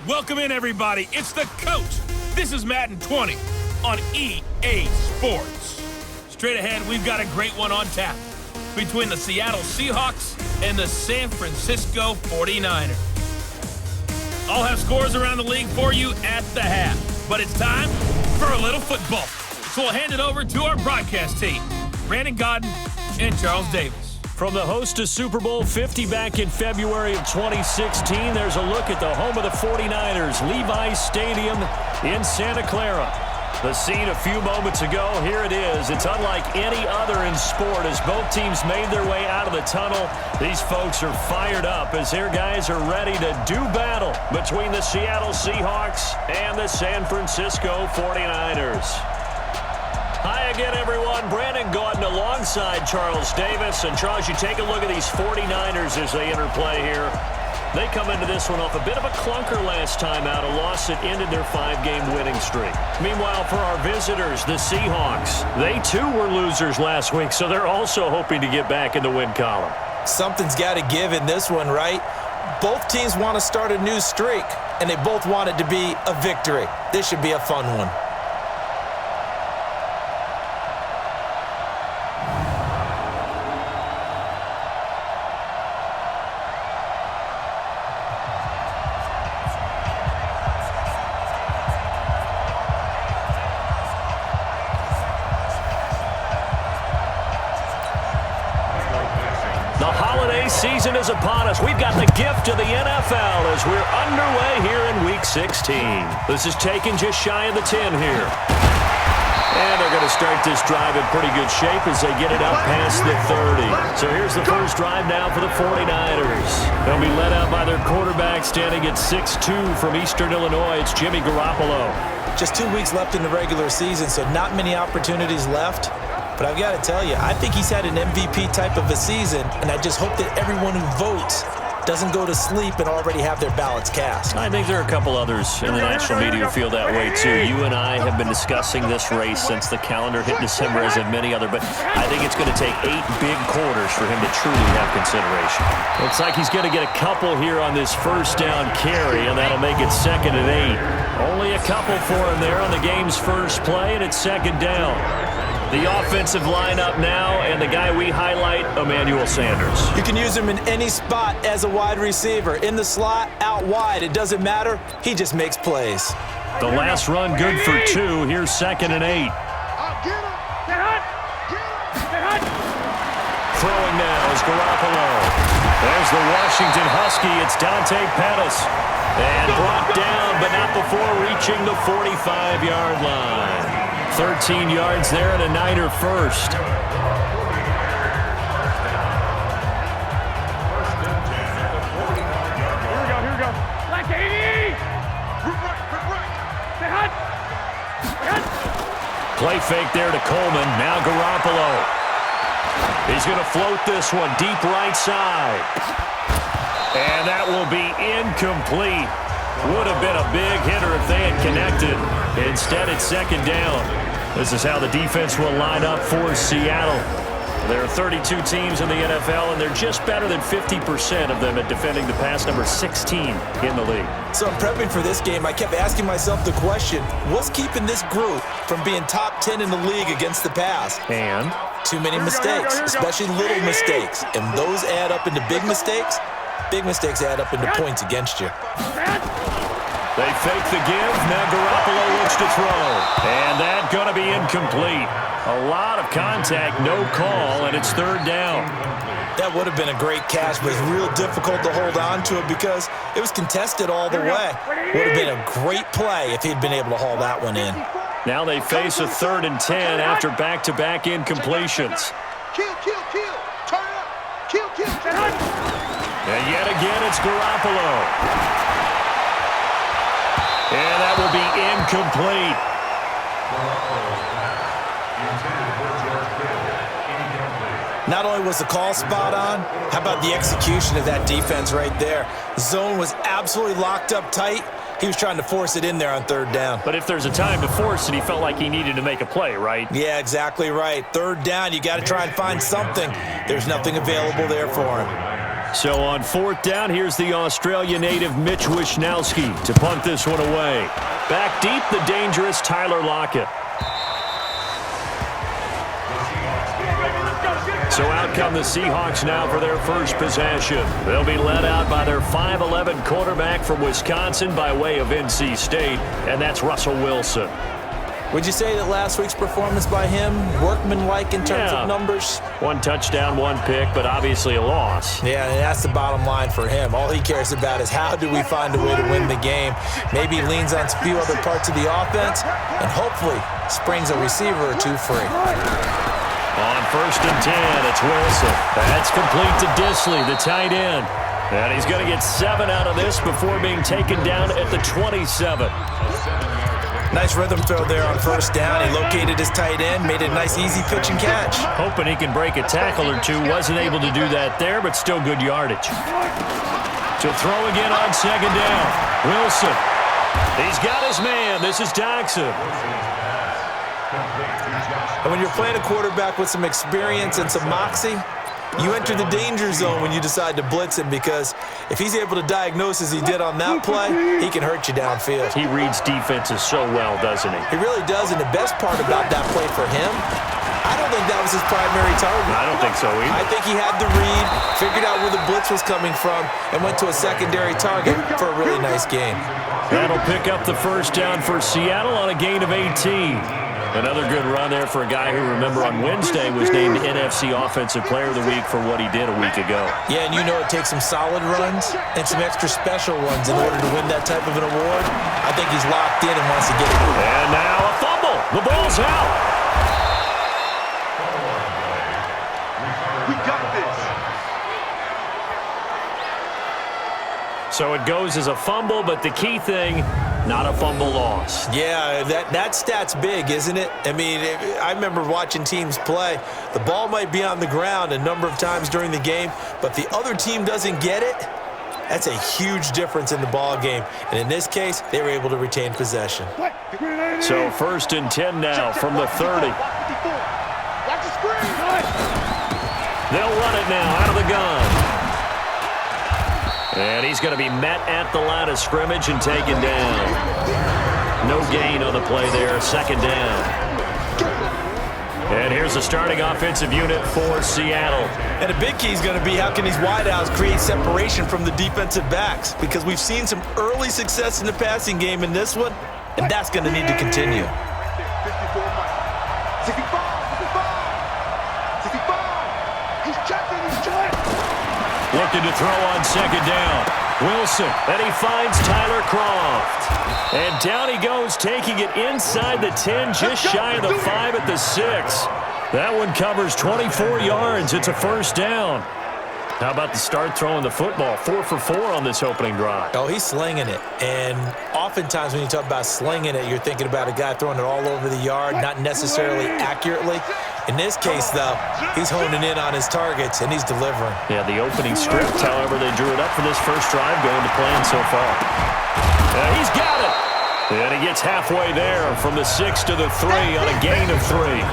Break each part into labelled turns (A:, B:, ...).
A: Welcome in, everybody. It's the coach. This is Madden 20 on EA Sports. Straight ahead, we've got a great one on tap between the Seattle Seahawks and the San Francisco 49ers. I'll have scores around the league for you at the half, but it's time for a little football. So we'll hand it over to our broadcast team, Brandon Godden and Charles Davis.
B: From the host of Super Bowl 50 back in February of 2016, there's a look at the home of the 49ers, Levi's Stadium in Santa Clara. The scene a few moments ago, here it is. It's unlike any other in sport as both teams made their way out of the tunnel. These folks are fired up as their guys are ready to do battle between the Seattle Seahawks and the San Francisco 49ers. Hi again, everyone. Brandon Godden alongside Charles Davis. And Charles, you take a look at these 49ers as they interplay here. They come into this one off a bit of a clunker last time out, a loss that ended their 5-game winning streak. Meanwhile, for our visitors, the Seahawks, they too were losers last week, so they're also hoping to get back in the win column.
C: Something's got to give in this one, right? Both teams want to start a new streak, and they both want it to be a victory. This should be a fun one.
B: Season is upon us. We've got the gift of the NFL as we're underway here in Week 16. This is taken just shy of the 10 here. And they're going to start this drive in pretty good shape as they get it up past the 30. So here's the first drive now for the 49ers. They'll be led out by their quarterback standing at 6'2" from Eastern Illinois. It's Jimmy Garoppolo.
C: Just 2 weeks left in the regular season, so not many opportunities left. But I've got to tell you, I think he's had an MVP type of a season, and I just hope that everyone who votes doesn't go to sleep and already have their ballots cast.
B: I think there are a couple others in the national media who feel that way too. You and I have been discussing this race since the calendar hit December, as have many other, but I think it's going to take 8 big quarters for him to truly have consideration. Looks like he's going to get a couple here on this first down carry, and that'll make it 2nd and 8. Only a couple for him there on the game's first play, and it's 2nd down. The offensive lineup now, and the guy we highlight, Emmanuel Sanders.
C: You can use him in any spot as a wide receiver. In the slot, out wide, it doesn't matter. He just makes plays.
B: The last run good for 2. Here's 2nd and 8. Throwing now is Garoppolo. There's the Washington Husky. It's Dante Pettis. And brought down, but not before reaching the 45-yard line. 13 yards there and a Niner first.
D: Here we go. Black 80!
B: Play fake there to Coleman. Now Garoppolo. He's going to float this one deep right side. And that will be incomplete. Would have been a big hitter if they had connected. Instead, it's 2nd down. This is how the defense will line up for Seattle. There are 32 teams in the NFL, and they're just better than 50% of them at defending the pass, number 16 in the league.
C: So in prepping for this game, I kept asking myself the question, what's keeping this group from being top 10 in the league against the pass?
B: And?
C: Too many mistakes, especially little mistakes. And those add up into big mistakes. Big mistakes add up into points against you.
B: They fake the give. Now Garoppolo looks to throw. And that's going to be incomplete. A lot of contact, no call, and it's 3rd down.
C: That would have been a great catch, but it's real difficult to hold on to it because it was contested all the way. Would have been a great play if he'd been able to haul that one in.
B: Now they face a 3rd and 10 after back-to-back incompletions.
D: Kill. Turn it up. Kill.
B: And yet again, it's Garoppolo. And that will be incomplete.
C: Not only was the call spot on, how about the execution of that defense right there? Zone was absolutely locked up tight. He was trying to force it in there on 3rd down.
B: But if there's a time to force it, he felt like he needed to make a play, right?
C: Yeah, exactly right. 3rd down, you got to try and find something. There's nothing available there for him.
B: So on 4th down, here's the Australia native Mitch Wishnowski to punt this one away. Back deep, the dangerous Tyler Lockett. So out come the Seahawks now for their first possession. They'll be led out by their 5'11" quarterback from Wisconsin by way of NC State, and that's Russell Wilson.
C: Would you say that last week's performance by him, workmanlike in terms of numbers?
B: 1 touchdown, 1 pick, but obviously a loss.
C: Yeah, and that's the bottom line for him. All he cares about is how do we find a way to win the game. Maybe he leans on a few other parts of the offense and hopefully springs a receiver or two free.
B: On 1st and 10, it's Wilson. That's complete to Disley, the tight end. And he's going to get 7 out of this before being taken down at the 27.
C: Nice rhythm throw there on 1st down. He located his tight end, made a nice easy pitch and catch.
B: Hoping he can break a tackle or two. Wasn't able to do that there, but still good yardage. To throw again on 2nd down. Wilson. He's got his man. This is Doxson.
C: And when you're playing a quarterback with some experience and some moxie, you enter the danger zone when you decide to blitz him, because if he's able to diagnose as he did on that play, he can hurt you downfield.
B: He reads defenses so well, doesn't he?
C: He really does, and the best part about that play for him, I don't think that was his primary target.
B: I don't think so either.
C: I think he had the read, figured out where the blitz was coming from, and went to a secondary target for a really nice gain.
B: That'll pick up the 1st down for Seattle on a gain of 18. Another good run there for a guy who, remember, on Wednesday was named NFC Offensive Player of the Week for what he did a week ago.
C: Yeah, and you know it takes some solid runs and some extra special ones in order to win that type of an award. I think he's locked in and wants to get it.
B: And now a fumble. The ball's out.
D: We got this.
B: So it goes as a fumble, but the key thing, not a fumble loss.
C: Yeah, that stat's big, isn't it? I mean, I remember watching teams play. The ball might be on the ground a number of times during the game, but the other team doesn't get it. That's a huge difference in the ball game. And in this case, they were able to retain possession.
B: So 1st and 10 now from the 30. They'll run it now out of the gun. And he's going to be met at the line of scrimmage and taken down. No gain on the play there, 2nd down. And here's the starting offensive unit for Seattle.
C: And a big key is going to be how can these wideouts create separation from the defensive backs, because we've seen some early success in the passing game in this one, and that's going to need to continue.
D: 65. He's checking.
B: Looking to throw on 2nd down. Wilson, and he finds Tyler Croft. And down he goes, taking it inside the 10, just shy of the 5 at the 6. That one covers 24 yards. It's a 1st down. How about the start throwing the football? 4 for 4 on this opening drive.
C: Oh, he's slinging it. And oftentimes when you talk about slinging it, you're thinking about a guy throwing it all over the yard, not necessarily accurately. In this case, though, he's honing in on his targets, and he's delivering.
B: Yeah, the opening script, however, they drew it up for this first drive going to plan so far. He's got it. And he gets halfway there from the 6 to the 3 on a gain of 3.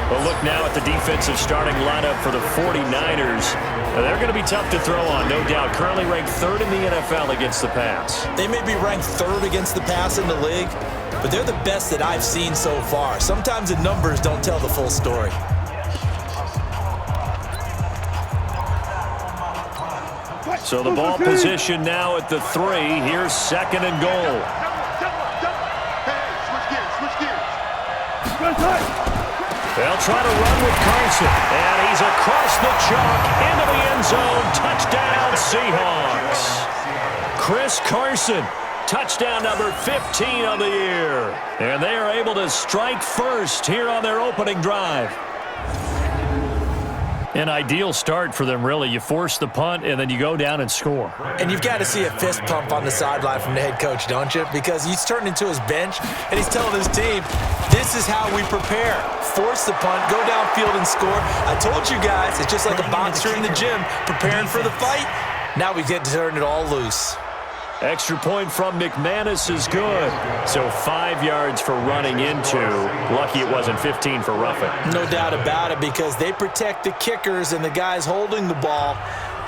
B: But look now at the defensive starting lineup for the 49ers. They're going to be tough to throw on, no doubt. Currently ranked 3rd in the NFL against the pass.
C: They may be ranked 3rd against the pass in the league, but they're the best that I've seen so far. Sometimes the numbers don't tell the full story.
B: So the ball position now at the 3. Here's 2nd and goal. They'll try to run with Carson, and he's across the chalk into the end zone. Touchdown, Seahawks. Chris Carson, touchdown number 15 of the year. And they are able to strike first here on their opening drive. An ideal start for them, really. You force the punt, and then you go down and score.
C: And you've got to see a fist pump on the sideline from the head coach, don't you? Because he's turned into his bench, and he's telling his team, this is how we prepare. Force the punt, go downfield and score. I told you guys, it's just like a boxer in the gym preparing for the fight. Now we get to turn it all loose.
B: Extra point from McManus is good. So 5 yards for running into. Lucky it wasn't 15 for roughing.
C: No doubt about it, because they protect the kickers and the guys holding the ball.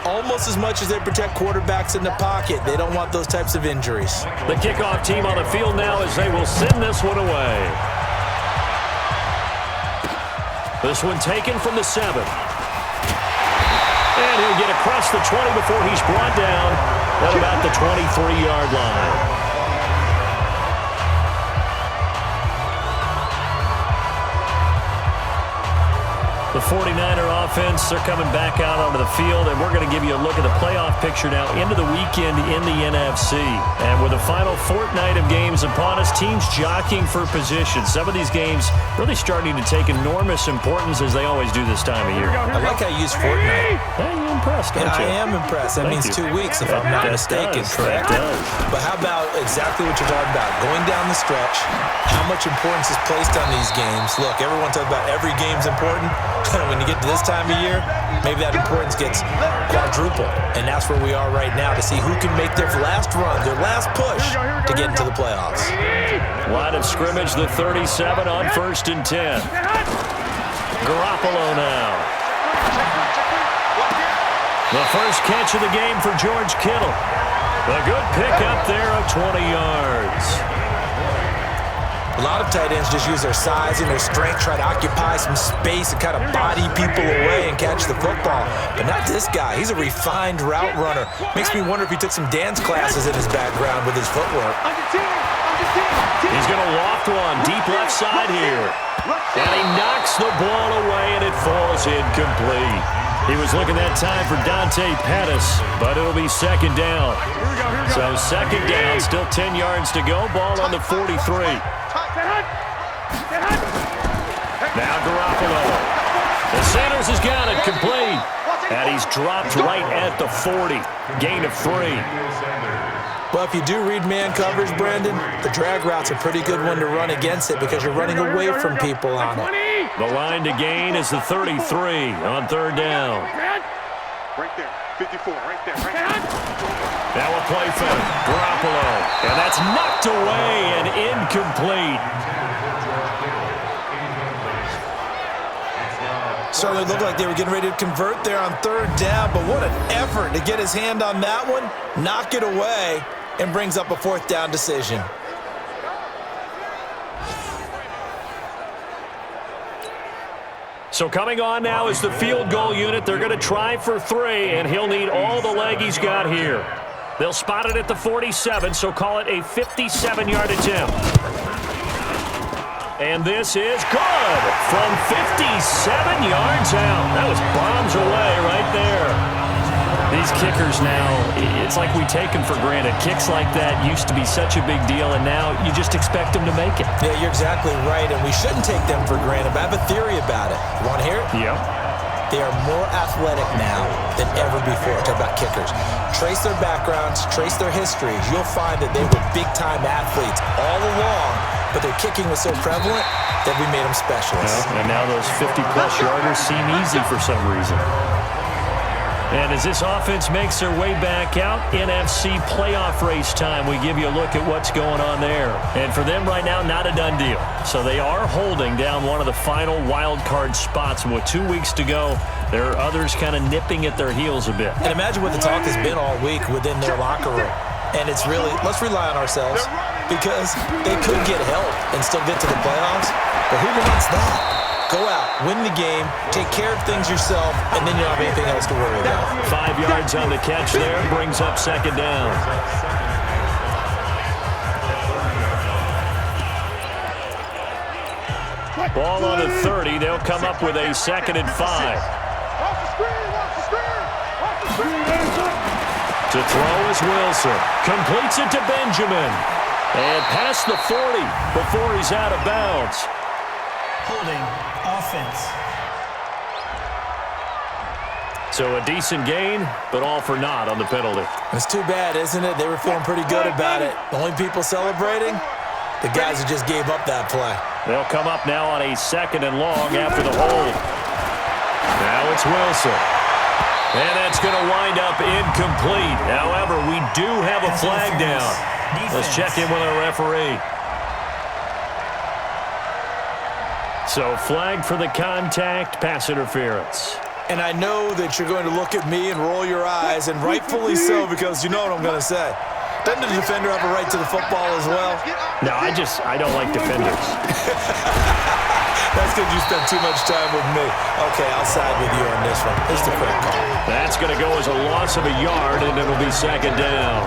C: almost as much as they protect quarterbacks in the pocket. They don't want those types of injuries.
B: The kickoff team on the field now as they will send this one away. This one taken from the 7. And he'll get across the 20 before he's brought down at about the 23-yard line. The 49er offense, they're coming back out onto the field, and we're going to give you a look at the playoff picture now into the weekend in the NFC. And with the final fortnight of games upon us, teams jockeying for position. Some of these games really starting to take enormous importance as they always do this time of year.
C: I like how you use fortnight.
B: Hey, you're impressed, aren't you?
C: I am impressed. That means 2 weeks, if I'm not mistaken, correct?
B: That does.
C: But how about exactly what you're talking about? Going down the stretch, how much importance is placed on these games? Look, everyone talks about every game's important. When you get to this time of year, maybe that importance gets quadrupled. And that's where we are right now to see who can make their last run, their last push to get into the playoffs.
B: Line of scrimmage, the 37 on 1st and 10. Garoppolo now. The first catch of the game for George Kittle. A good pickup there of 20 yards.
C: A lot of tight ends just use their size and their strength, try to occupy some space and kind of body people away and catch the football. But not this guy. He's a refined route runner. Makes me wonder if he took some dance classes in his background with his footwork.
B: He's going to loft one deep left side here. And he knocks the ball away, and it falls incomplete. He was looking that time for Dante Pettis, but it'll be second down. So second down, still 10 yards to go. Ball on the 43. Now Garoppolo. The Sanders has got it complete. And he's dropped right at the 40. Gain of 3.
C: Well, if you do read man coverage, Brandon, the drag route's a pretty good one to run against it because you're running away from people on it.
B: The line to gain is the 33 on 3rd down.
D: Right there, 54, right there, right there.
B: Now a play fake. Garoppolo. And that's knocked away and incomplete.
C: Certainly looked like they were getting ready to convert there on 3rd down, but what an effort to get his hand on that one, knock it away, and brings up a 4th down decision.
B: So coming on now is the field goal unit. They're going to try for 3, and he'll need all the leg he's got here. They'll spot it at the 47, so call it a 57-yard attempt. And this is good from 57 yards out. That was bombs away right there. These kickers now, it's like we take them for granted. Kicks like that used to be such a big deal, and now you just expect them to make it.
C: Yeah, you're exactly right, and we shouldn't take them for granted, but I have a theory about it. You want to hear it?
B: Yep.
C: They are more athletic now than ever before. Talk about kickers. Trace their backgrounds, trace their histories. You'll find that they were big-time athletes all along, but their kicking was so prevalent that we made them specialists.
B: Yeah, and now those 50-plus yarders seem easy for some reason. And as this offense makes their way back out, NFC playoff race time, we give you a look at what's going on there. And for them right now, not a done deal. So they are holding down one of the final wild card spots. And with 2 weeks to go, there are others kind of nipping at their heels a bit.
C: And imagine what the talk has been all week within their locker room. And it's really, let's rely on ourselves because they could get help and still get to the playoffs. But who wants that? Go out, win the game, take care of things yourself, and then you don't have anything else to worry about.
B: 5 yards on the catch there, brings up second down. Ball on the 30. They'll come up with a 2nd and 5. To throw is Wilson. Completes it to Benjamin. And past the 40 before he's out of bounds.
E: Holding offense.
B: So a decent gain, but all for naught on the penalty.
C: It's too bad, isn't it? They were feeling pretty good about it. The only people celebrating, the guys who just gave up that play.
B: They'll come up now on a 2nd and long after the hold. Now it's Wilson. And that's going to wind up incomplete. However, we do have a flag down. Let's check in with our referee. So flag for the contact, pass interference.
C: And I know that you're going to look at me and roll your eyes, and rightfully so, because you know what I'm going to say. Doesn't the defender have a right to the football as well?
B: No, I don't like defenders.
C: That's because you spent too much time with me. Okay, I'll side with you on this one. It's the correct call.
B: That's going to go as a loss of a yard, and it'll be second down.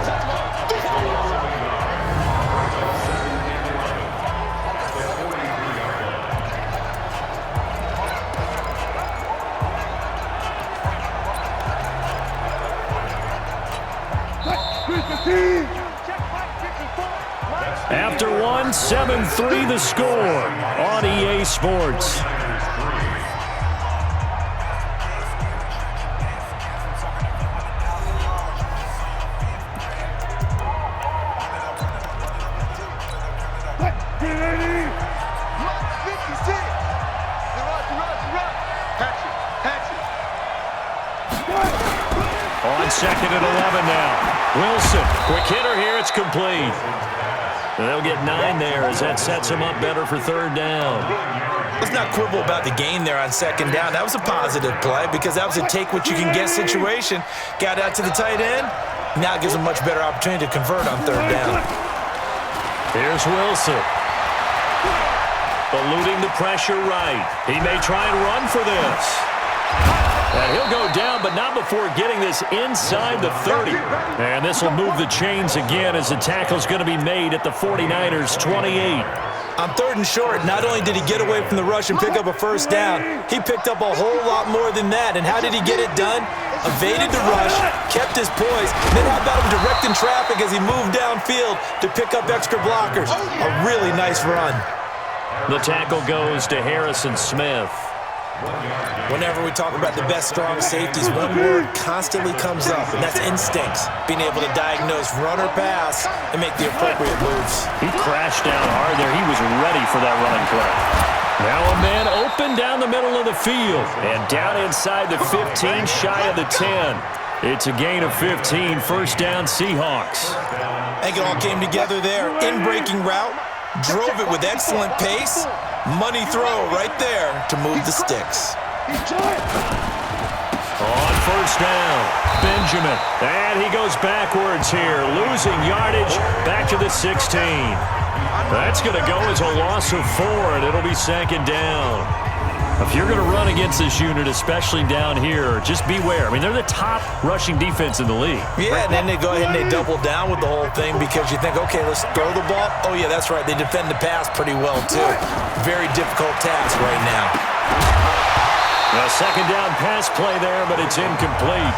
B: After one, 7-3 the score on EA Sports. On second and 11 now. Wilson, quick hitter here, it's complete. They'll get 9 there as that sets them up better for third down.
C: Let's not quibble about the gain there on second down. That was a positive play because that was a take-what-you-can-get situation. Got out to the tight end. Now it gives them a much better opportunity to convert on third down.
B: Here's Wilson. Eluding the pressure right. He may try and run for this. And he'll go down, but not before getting this inside the 30. And this will move the chains again as the tackle's going to be made at the 49ers' 28.
C: On third and short, not only did he get away from the rush and pick up a first down, he picked up a whole lot more than that. And how did he get it done? Evaded the rush, kept his poise, then how about him directing traffic as he moved downfield to pick up extra blockers? A really nice run.
B: The tackle goes to Harrison Smith.
C: Whenever we talk about the best strong safeties, one word constantly comes up, and that's instincts. Being able to diagnose run or pass and make the appropriate moves.
B: He crashed down hard there. He was ready for that running play. Now a man open down the middle of the field. And down inside the 15, shy of the 10. It's a gain of 15, first down Seahawks.
C: I think it all came together there. In-breaking route, drove it with excellent pace. Money throw right there to move the sticks.
B: On first down, Benjamin. And he goes backwards here, losing yardage back to the 16. That's going to go as a loss of 4, and it'll be second down. If you're going to run against this unit, especially down here, just beware. I mean, they're the top rushing defense in the league.
C: Yeah, and then they go ahead and they double down with the whole thing because you think, okay, let's throw the ball. Oh, yeah, that's right. They defend the pass pretty well, too. Very difficult task right now.
B: A second down pass play there, but it's incomplete.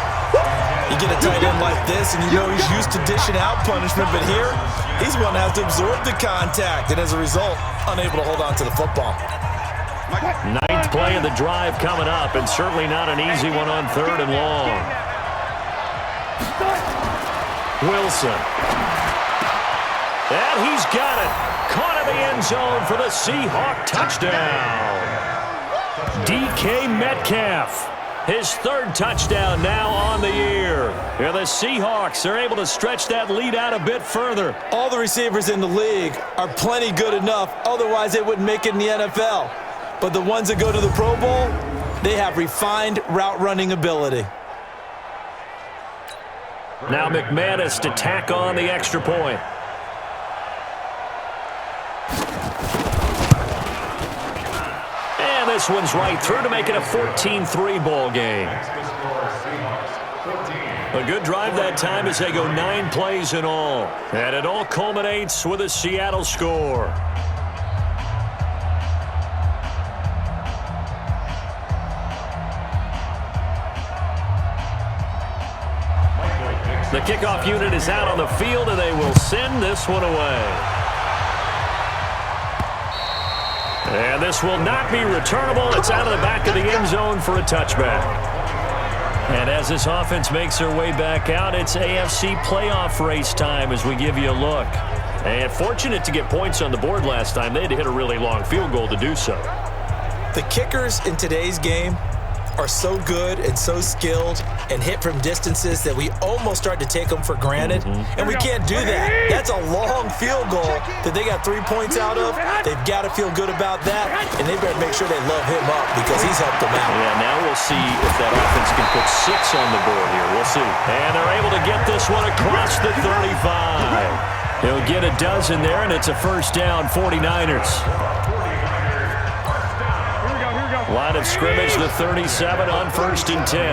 C: You get a tight end like this, and you know he's used to dishing out punishment, but here, he's one that has to absorb the contact, and as a result, unable to hold on to the football.
B: 9th play of the drive coming up, and certainly not an easy one on third and long. Wilson. And he's got it. Caught in the end zone for the Seahawk touchdown. DK Metcalf. His third touchdown now on the year. And the Seahawks are able to stretch that lead out a bit further.
C: All the receivers in the league are plenty good enough. Otherwise, they wouldn't make it in the NFL. But the ones that go to the Pro Bowl, they have refined route running ability.
B: Now McManus to tack on the extra point. And this one's right through to make it a 14-3 ball game. A good drive that time as they go 9 plays in all. And it all culminates with a Seattle score. The kickoff unit is out on the field, and they will send this one away. And this will not be returnable. It's out of the back of the end zone for a touchback. And as this offense makes their way back out, it's AFC playoff race time as we give you a look. And fortunate to get points on the board last time. They had to hit a really long field goal to do so.
C: The kickers in today's game are so good and so skilled and hit from distances that we almost start to take them for granted, and we can't do that. That's a long field goal that they got 3 points out of. They've got to feel good about that, and they better make sure they love him up because he's helped them out.
B: Yeah, now we'll see if that offense can put 6 on the board here. We'll see. And they're able to get this one across the 35. He'll get a dozen there, and it's a first down, 49ers. Line of scrimmage, the 37 on 1st and 10.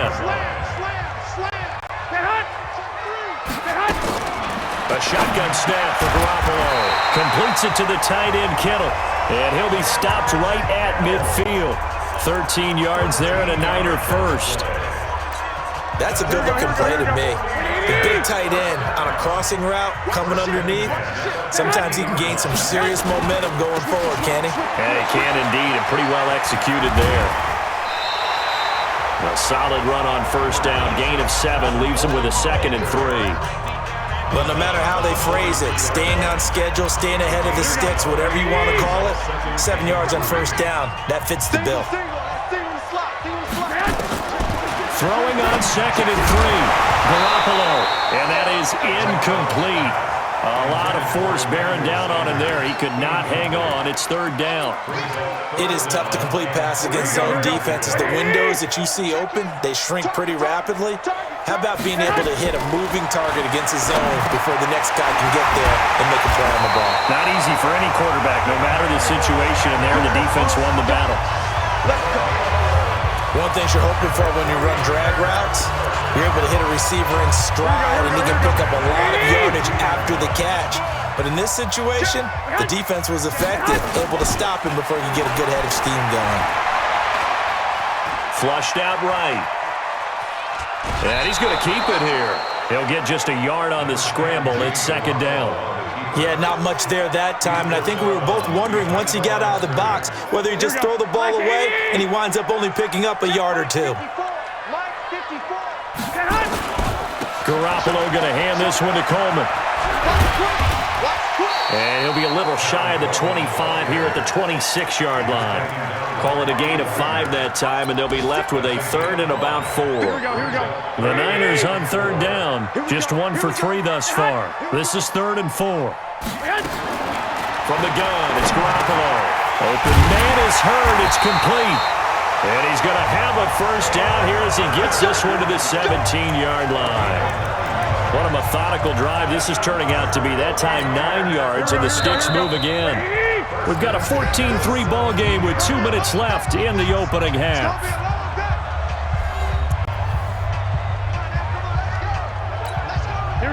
B: A shotgun snap for Garoppolo. Completes it to the tight end, Kittle. And he'll be stopped right at midfield. 13 yards there and a Niner first.
C: That's a good-looking play to me. The big tight end on a crossing route coming underneath. Sometimes he can gain some serious momentum going forward, can he?
B: Yeah, he can indeed, and pretty well executed there. A solid run on first down. Gain of 7 leaves him with a 2nd and 3.
C: But no matter how they phrase it, staying on schedule, staying ahead of the sticks, whatever you want to call it, 7 yards on first down, that fits the bill.
B: Throwing on 2nd and 3. Garoppolo, and that is incomplete. A lot of force bearing down on him there. He could not hang on. It's 3rd down.
C: It is tough to complete passes against zone defenses. The windows that you see open, they shrink pretty rapidly. How about being able to hit a moving target against a zone before the next guy can get there and make a play on the ball?
B: Not easy for any quarterback, no matter the situation, and there the defense won the battle.
C: One thing you're hoping for when you run drag routes, you're able to hit a receiver in stride and he can pick up a lot of yardage after the catch. But in this situation, the defense was effective, able to stop him before he could get a good head of steam going.
B: Flushed out right. And he's going to keep it here. He'll get just a yard on the scramble. It's 2nd down.
C: Yeah, not much there that time, and I think we were both wondering once he got out of the box whether he just throw the ball away and he winds up only picking up a yard or 2.
B: Garoppolo going to hand this one to Coleman. And he'll be a little shy of the 25 here at the 26-yard line. Call it a gain of 5 that time, and they'll be left with a 3rd and about 4. The Niners on 3rd down. Just 1 for 3 thus far. This is 3rd and 4. From the gun, it's Garoppolo. Open man is heard. It's complete. And he's going to have a first down here as he gets this one to the 17-yard line. What a methodical drive this is turning out to be. That time 9 yards, and the sticks move again. We've got a 14-3 ball game with 2 minutes left in the opening half.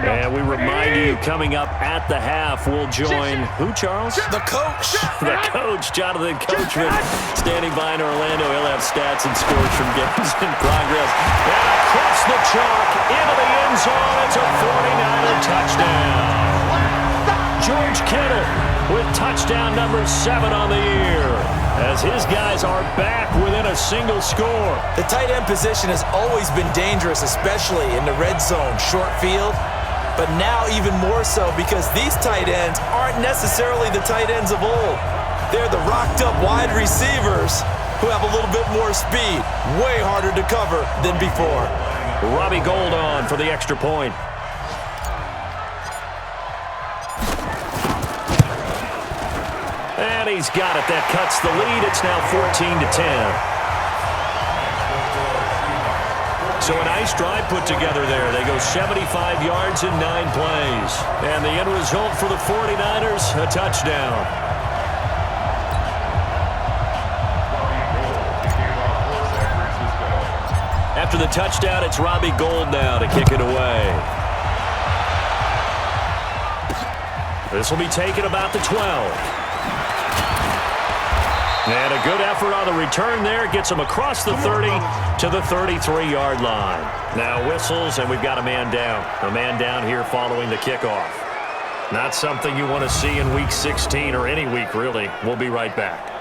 B: And we remind you, coming up at the half, we'll join who, Charles?
C: The coach.
B: The coach, Jonathan Coachman, standing by in Orlando. He'll have stats and scores from games in progress. And across the chalk, into the end zone, it's a 49er touchdown. George Kittle with touchdown number 7 on the year, as his guys are back within a single score.
C: The tight end position has always been dangerous, especially in the red zone, short field. But now even more so because these tight ends aren't necessarily the tight ends of old. They're the rocked-up wide receivers who have a little bit more speed, way harder to cover than before.
B: Robbie Gould on for the extra point. And he's got it. That cuts the lead. It's now 14-10. So a nice drive put together there. They go 75 yards in 9 plays. And the end result for the 49ers, a touchdown. After the touchdown, it's Robbie Gould now to kick it away. This will be taken about the 12. And a good effort on the return there. Gets him across the 30 to the 33-yard line. Now whistles, and we've got a man down. A man down here following the kickoff. Not something you want to see in Week 16 or any week, really. We'll be right back.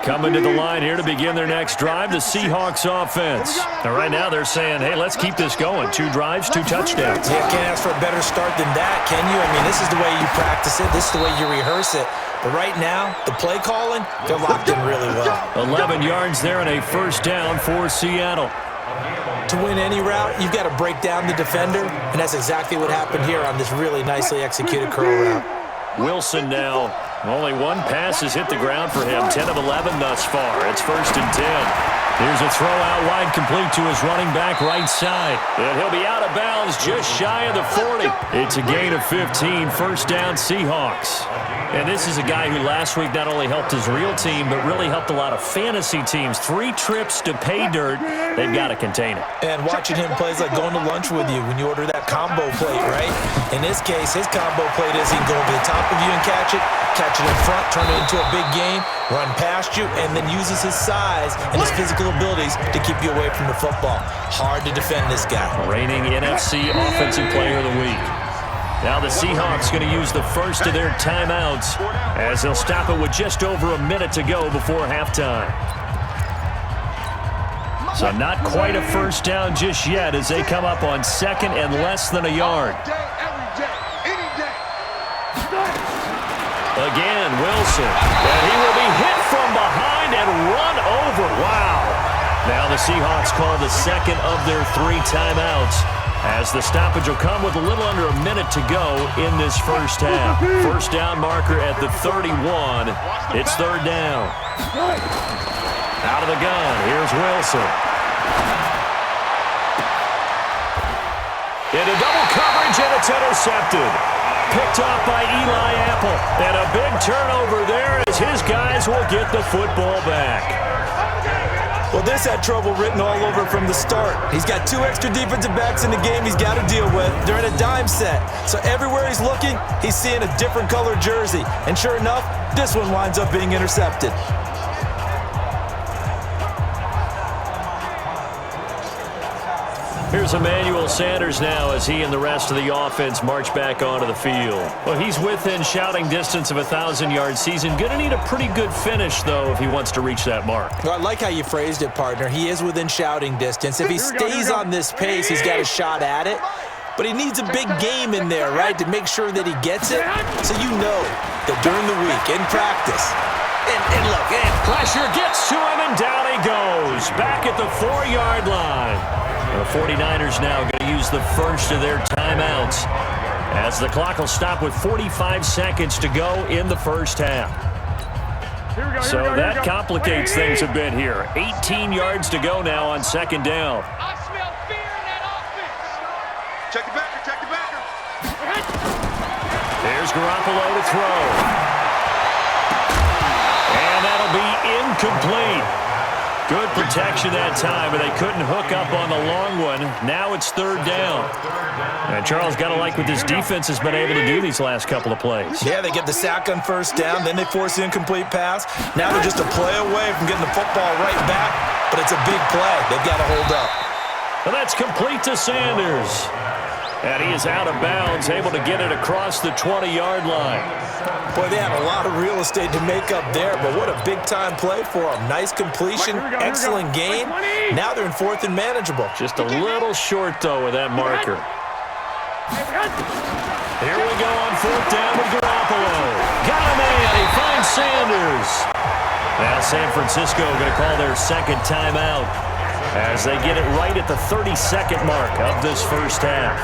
B: Coming to the line here to begin their next drive, the Seahawks offense. And right now they're saying, hey, let's keep this going. 2 drives, 2 touchdowns.
C: Yeah, can't ask for a better start than that, can you? I mean, this is the way you practice it. This is the way you rehearse it. But right now, the play calling, they're locked in really well.
B: 11 yards there and a first down for Seattle.
C: To win any route, you've got to break down the defender, and that's exactly what happened here on this really nicely executed curl route.
B: Wilson now. Only 1 pass has hit the ground for him. 10 of 11 thus far. It's 1st and 10. Here's a throw out wide, complete to his running back right side. And he'll be out of bounds just shy of the 40. It's a gain of 15. First down, Seahawks. And this is a guy who last week not only helped his real team, but really helped a lot of fantasy teams. 3 trips to pay dirt. They've got to contain it.
C: And watching him plays like going to lunch with you when you order that combo plate, right? In this case, his combo plate is he can go over the top of you and catch it in front, turn it into a big gain, run past you, and then uses his size and his physical abilities to keep you away from the football. Hard to defend this guy.
B: Reigning NFC Offensive Player of the Week. Now the Seahawks going to use the first of their timeouts as they'll stop it with just over a minute to go before halftime. So not quite a first down just yet as they come up on 2nd and less than a yard. Again, Wilson. And he will be hit from behind and run over. Wow. Now the Seahawks call the 2nd of their 3 timeouts as the stoppage will come with a little under a minute to go in this first half. First down marker at the 31. It's 3rd down. Out of the gun. Here's Wilson. Into double coverage, and it's intercepted. Picked off by Eli Apple. And a big turnover there as his guys will get the football back.
C: Well, this had trouble written all over from the start. He's got 2 extra defensive backs in the game he's got to deal with. They're in a dime set. So everywhere he's looking, he's seeing a different colored jersey. And sure enough, this one winds up being intercepted.
B: Here's Emmanuel Sanders now as he and the rest of the offense march back onto the field. Well, he's within shouting distance of a 1,000-yard season. Going to need a pretty good finish, though, if he wants to reach that mark.
C: Well, I like how you phrased it, partner. He is within shouting distance. If he stays on this pace, he's got a shot at it. But he needs a big game in there, right, to make sure that he gets it. So you know that during the week, in practice, and look,
B: pressure gets to him, and down he goes. Back at the 4-yard line. The 49ers now going to use the first of their timeouts as the clock will stop with 45 seconds to go in the first half. So that complicates things a bit here. 18 yards to go now on 2nd down.
D: I smell fear in that offense. Check the backer, check the backer.
B: There's Garoppolo to throw. And that'll be incomplete. Good protection that time, but they couldn't hook up on the long one. Now it's 3rd down. And Charles, got to like what this defense has been able to do these last couple of plays.
C: Yeah, they get the sack on 1st down, then they force the incomplete pass. Now they're just a play away from getting the football right back, but it's a big play. They've got to hold up.
B: And that's complete to Sanders. And he is out of bounds, able to get it across the 20-yard line.
C: Boy, they had a lot of real estate to make up there, but what a big-time play for them. Nice completion, excellent gain. Now they're in 4th and manageable.
B: Just a little short, though, with that marker. Here we go on 4th down with Garoppolo. Got a man. He finds Sanders. Now San Francisco going to call their 2nd timeout as they get it right at the 32nd mark of this first half.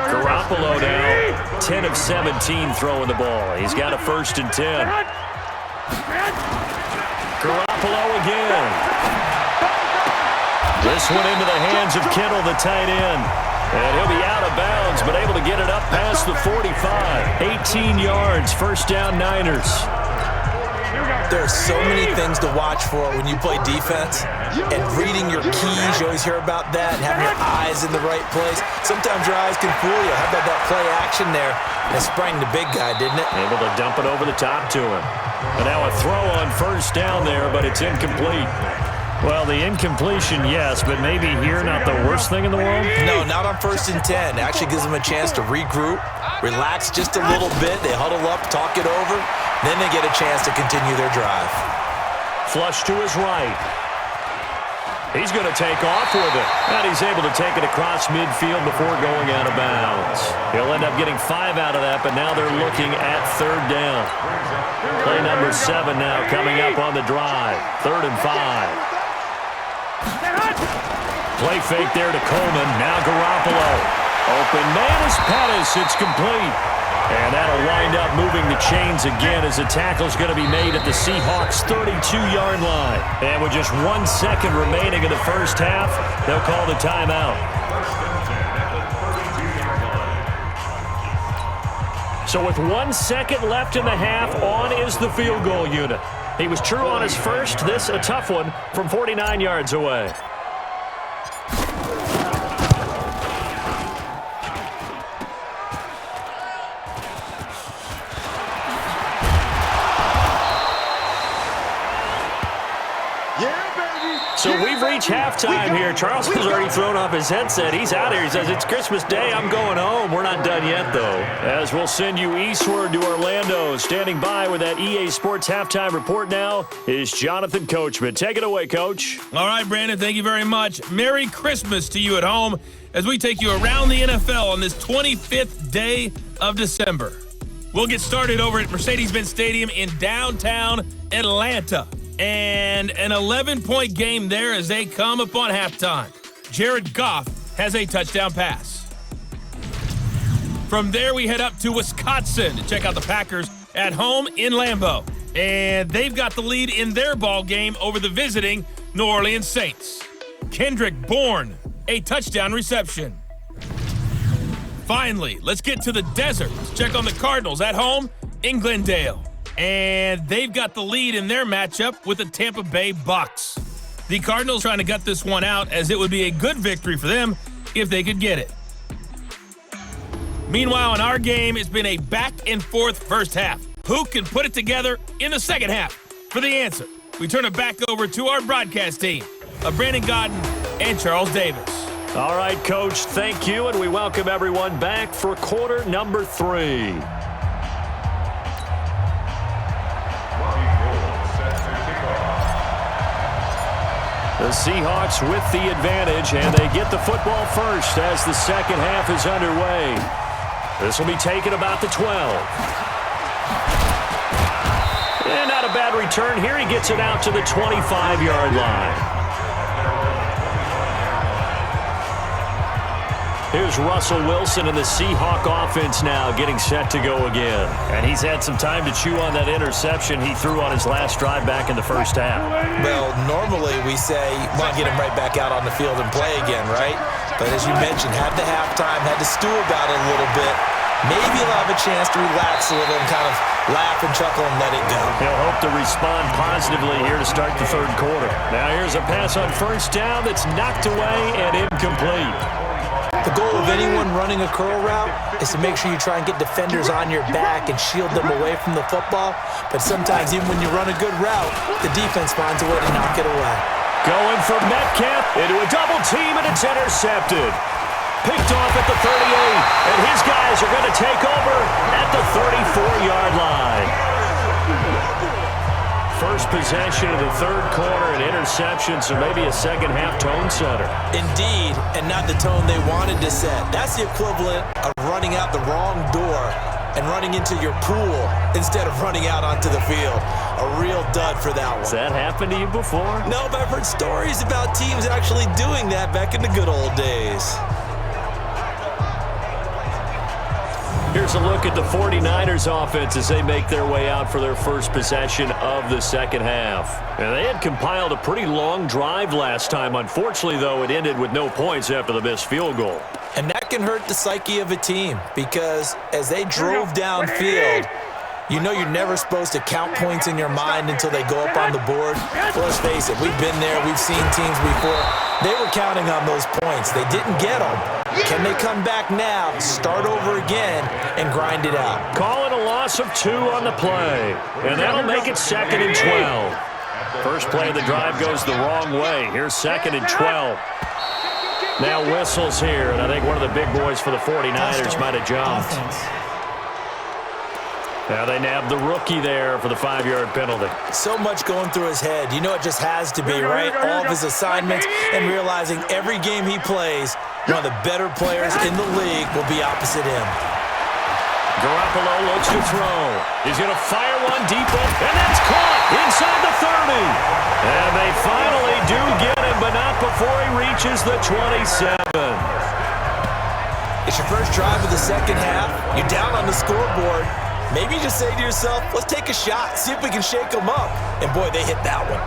B: Garoppolo now 10 of 17 throwing the ball. He's got a 1st and 10. Garoppolo again. This one into the hands of Kittle, the tight end. And he'll be out of bounds, but able to get it up past the 45. 18 yards, 1st down Niners.
C: There are so many things to watch for when you play defense. And reading your keys, you always hear about that, and having your eyes in the right place. Sometimes your eyes can fool you. How about that play action there? It sprang the big guy, didn't it?
B: Able to dump it over the top to him. And now a throw on 1st down there, but it's incomplete. Well, the incompletion, yes, but maybe here not the worst thing in the world?
C: No, not on 1st and 10. It actually gives them a chance to regroup, relax just a little bit. They huddle up, talk it over, then they get a chance to continue their drive.
B: Flush to his right. He's going to take off with it. And he's able to take it across midfield before going out of bounds. He'll end up getting 5 out of that, but now they're looking at 3rd down. Play number 7 now coming up on the drive. 3rd and 5. Play fake there to Coleman. Now Garoppolo. Open man is Pettis. It's complete. And that'll wind up moving the chains again as the tackle's going to be made at the Seahawks' 32-yard line. And with just 1 second remaining in the first half, they'll call the timeout. So with 1 second left in the half, on is the field goal unit. He was true on his first. This a tough one from 49 yards away. So we've reached halftime here. Charles has already thrown off his headset. He's out here. He says, it's Christmas Day. I'm going home. We're not done yet, though. As we'll send you eastward to Orlando. Standing by with that EA Sports halftime report now is Jonathan Coachman. Take it away, Coach.
A: All right, Brandon, thank you very much. Merry Christmas to you at home as we take you around the NFL on this 25th day of December. We'll get started over at Mercedes-Benz Stadium in downtown Atlanta. And an 11-point game there as they come upon halftime. Jared Goff has a touchdown pass. From there, we head up to Wisconsin to check out the Packers at home in Lambeau. And they've got the lead in their ball game over the visiting New Orleans Saints. Kendrick Bourne, a touchdown reception. Finally, let's get to the desert. Let's check on the Cardinals at home in Glendale. And they've got the lead in their matchup with the Tampa Bay Bucks. The Cardinals trying to gut this one out as it would be a good victory for them if they could get it. Meanwhile, in our game, it's been a back-and-forth first half. Who can put it together in the second half? For the answer, we turn it back over to our broadcast team of Brandon Godden and Charles Davis.
B: All right, Coach, thank you, and we welcome everyone back for quarter number 3. The Seahawks with the advantage, and they get the football first as the second half is underway. This will be taken about the 12. And not a bad return here. He gets it out to the 25-yard line. Here's Russell Wilson and the Seahawk offense now getting set to go again. And he's had some time to chew on that interception he threw on his last drive back in the first half.
C: Well, normally we say, well, get him right back out on the field and play again, right? But as you mentioned, had the halftime, had to stew about it a little bit. Maybe he'll have a chance to relax a little and kind of laugh and chuckle and let it go.
B: He'll hope to respond positively here to start the third quarter. Now here's a pass on first down that's knocked away and incomplete.
C: The goal of anyone running a curl route is to make sure you try and get defenders on your back and shield them away from the football. But sometimes even when you run a good route, the defense finds a way to knock it away.
B: Going for Metcalf into a double team, and it's intercepted. Picked off at the 38, and his guys are going to take over at the 34-yard line. First possession of the third quarter, an interception, so maybe a second-half tone setter.
C: Indeed, and not the tone they wanted to set. That's the equivalent of running out the wrong door and running into your pool instead of running out onto the field. A real dud for that one.
B: Has that happened to you before?
C: No, but I've heard stories about teams actually doing that back in the good old days.
B: Here's a look at the 49ers offense as they make their way out for their first possession of the second half. And they had compiled a pretty long drive last time. Unfortunately, though, it ended with no points after the missed field goal.
C: And that can hurt the psyche of a team because as they drove downfield, you know you're never supposed to count points in your mind until they go up on the board. Well, let's face it, we've been there. We've seen teams before. They were counting on those points. They didn't get them. Can they come back now, start over again, and grind it out?
B: Call it a loss of 2 on the play. And that'll make it 2nd and 12. First play of the drive goes the wrong way. Here's 2nd and 12. Now whistles here, and I think one of the big boys for the 49ers might have jumped. Now they nab the rookie there for the 5-yard penalty.
C: So much going through his head. You know it just has to be, right? All of his assignments and realizing every game he plays, one of the better players in the league will be opposite him.
B: Garoppolo looks to throw. He's going to fire one deep up, and that's caught inside the 30. And they finally do get him, but not before he reaches the 27.
C: It's your first drive of the second half. You're down on the scoreboard. Maybe you just say to yourself, let's take a shot, see if we can shake them up. And boy, they hit that one.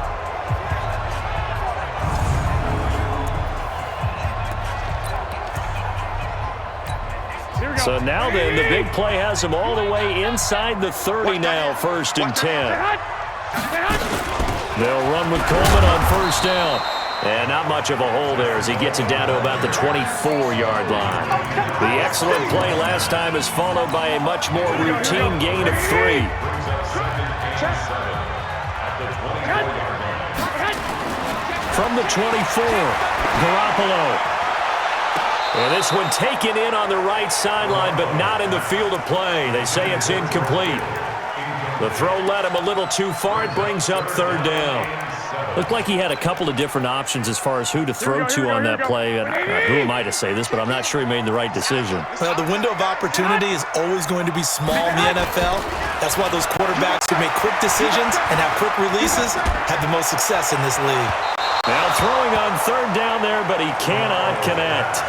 B: So now then, the big play has him all the way inside the 30 now, 1st and 10. They'll run with Coleman on 1st down. And not much of a hole there as he gets it down to about the 24-yard line. The excellent play last time is followed by a much more routine gain of 3. From the 24, Garoppolo. And this one taken in on the right sideline, but not in the field of play. They say it's incomplete. The throw led him a little too far. It brings up 3rd down. Looked like he had a couple of different options as far as who to throw to on that play. And who am I to say this, but I'm not sure he made the right decision.
C: Well, the window of opportunity is always going to be small in the NFL. That's why those quarterbacks who make quick decisions and have quick releases have the most success in this league.
B: Now throwing on 3rd down there, but he cannot connect.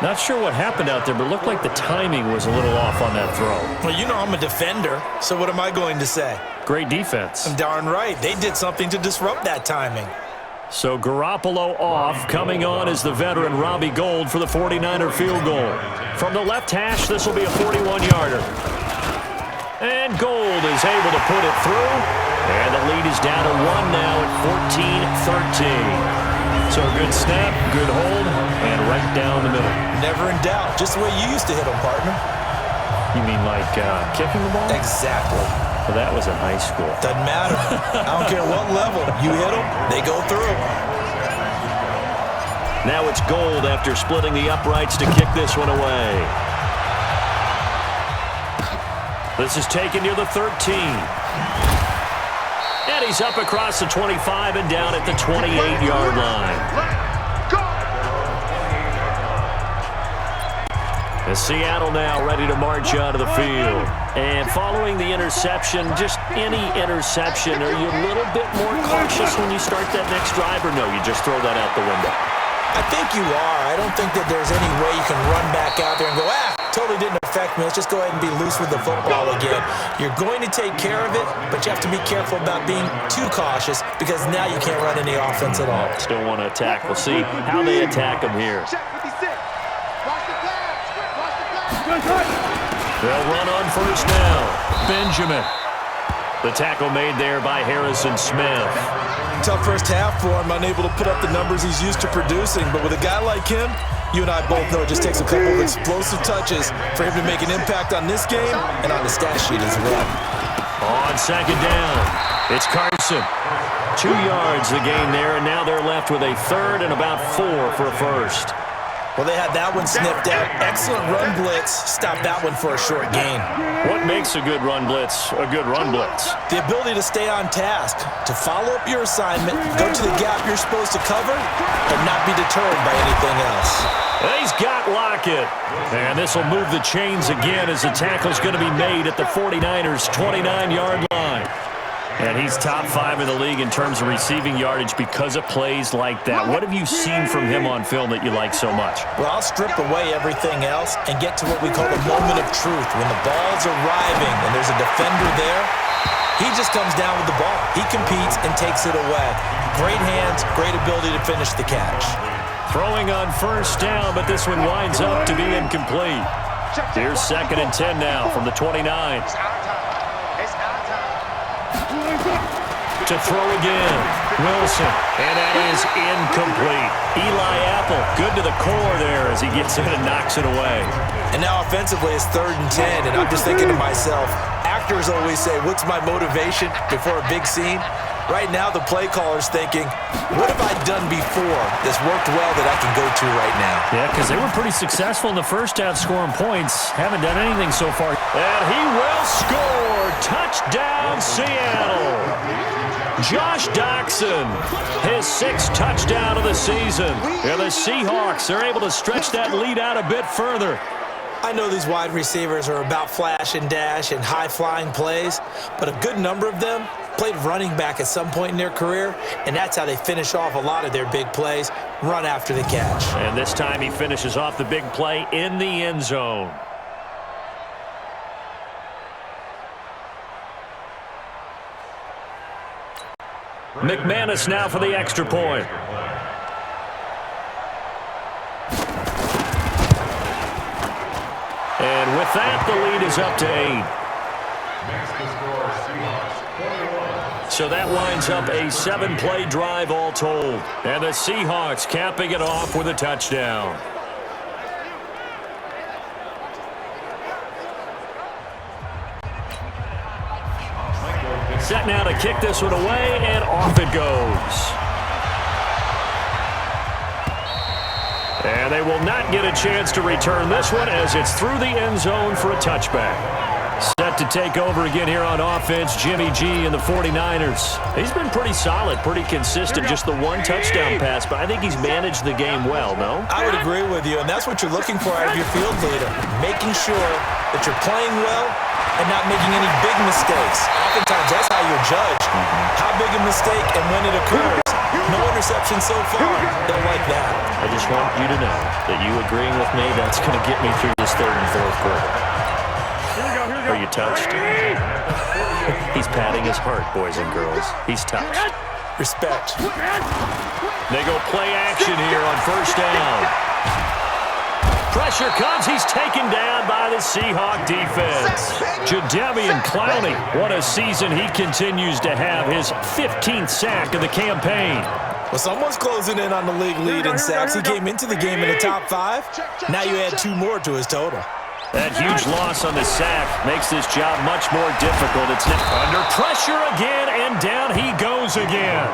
B: Not sure what happened out there, but it looked like the timing was a little off on that throw.
C: Well, you know I'm a defender, so what am I going to say?
B: Great defense.
C: I'm darn right. They did something to disrupt that timing.
B: So Garoppolo off. Coming on is the veteran Robbie Gould for the 49er field goal. From the left hash, this will be a 41-yarder. And Gould is able to put it through. And the lead is down to 1 now at 14-13. So a good snap, good hold, and right down the middle.
C: Never in doubt. Just the way you used to hit them, partner.
B: You mean like kicking the ball?
C: Exactly.
B: Well, that was in high school.
C: Doesn't matter. I don't care what level. You hit them, they go through.
B: Now it's Gould after splitting the uprights to kick this one away. This is taken near the 13. And he's up across the 25 and down at the 28-yard line. And Seattle now ready to march out of the field. And following the interception, just any interception, are you a little bit more cautious when you start that next drive, or no, you just throw that out the window?
C: I think you are. I don't think that there's any way you can run back out there and go, totally didn't affect me. Let's just go ahead and be loose with the football again. You're going to take care of it, but you have to be careful about being too cautious because now you can't run any offense at all.
B: Still want to attack. We'll see how they attack him here. They'll run on 1st down. Benjamin. The tackle made there by Harrison Smith.
C: Tough first half for him, unable to put up the numbers he's used to producing. But with a guy like him, you and I both know it just takes a couple of explosive touches for him to make an impact on this game and on the stat sheet as well.
B: On 2nd down, it's Carson. 2 yards the gain there, and now they're left with a 3rd and about 4 for a 1st.
C: Well, they had that one sniffed out. Excellent run blitz. Stop that one for a short gain.
B: What makes a good run blitz a good run blitz?
C: The ability to stay on task, to follow up your assignment, go to the gap you're supposed to cover, and not be deterred by anything else.
B: He's got Lockett. And this will move the chains again as the tackle's going to be made at the 49ers' 29-yard line. And he's top 5 in the league in terms of receiving yardage because of plays like that. What have you seen from him on film that you like so much?
C: Well, I'll strip away everything else and get to what we call the moment of truth. When the ball's arriving and there's a defender there, he just comes down with the ball. He competes and takes it away. Great hands, great ability to finish the catch.
B: Throwing on 1st down, but this one winds up to be incomplete. Here's 2nd and 10 now from the 29. To throw again, Wilson, and that is incomplete. Eli Apple, good to the core there as he gets in and knocks it away.
C: And now offensively it's 3rd and 10, and I'm just thinking to myself, actors always say, what's my motivation before a big scene? Right now, the play caller's thinking, what have I done before that's worked well that I can go to right now?
B: Yeah, because they were pretty successful in the first half scoring points. Haven't done anything so far. And he will score. Touchdown, Seattle. Josh Doxson, his 6th touchdown of the season. And the Seahawks are able to stretch that lead out a bit further.
C: I know these wide receivers are about flash and dash and high-flying plays, but a good number of them played running back at some point in their career, and that's how they finish off a lot of their big plays, run after the catch.
B: And this time he finishes off the big play in the end zone. McManus now for the extra point. And with that, the lead is up to 8. So that winds up a 7-play drive all told. And the Seahawks capping it off with a touchdown. Set now to kick this one away, and off it goes. And they will not get a chance to return this one as it's through the end zone for a touchback. Set to take over again here on offense, Jimmy G and the 49ers. He's been pretty solid, pretty consistent, just the one touchdown pass, but I think he's managed the game well, no?
C: I would agree with you, and that's what you're looking for out of your field leader, making sure that you're playing well and not making any big mistakes. Oftentimes, that's how you're judged. How big a mistake and when it occurs. No interception so far. Don't like that.
B: I just want you to know that you agreeing with me, that's going to get me through this 3rd and 4th quarter. Are you touched? He's patting his heart, boys and girls. He's touched.
C: Respect.
B: They go play action here on 1st down. Pressure comes. He's taken down by the Seahawk defense. Jadeveon Clowney, what a season he continues to have. His 15th sack of the campaign.
C: Well, someone's closing in on the league lead in sacks. He came into the game in the top 5. Now you add 2 more to his total.
B: That huge loss on the sack makes this job much more difficult. It's under pressure again, and down he goes again.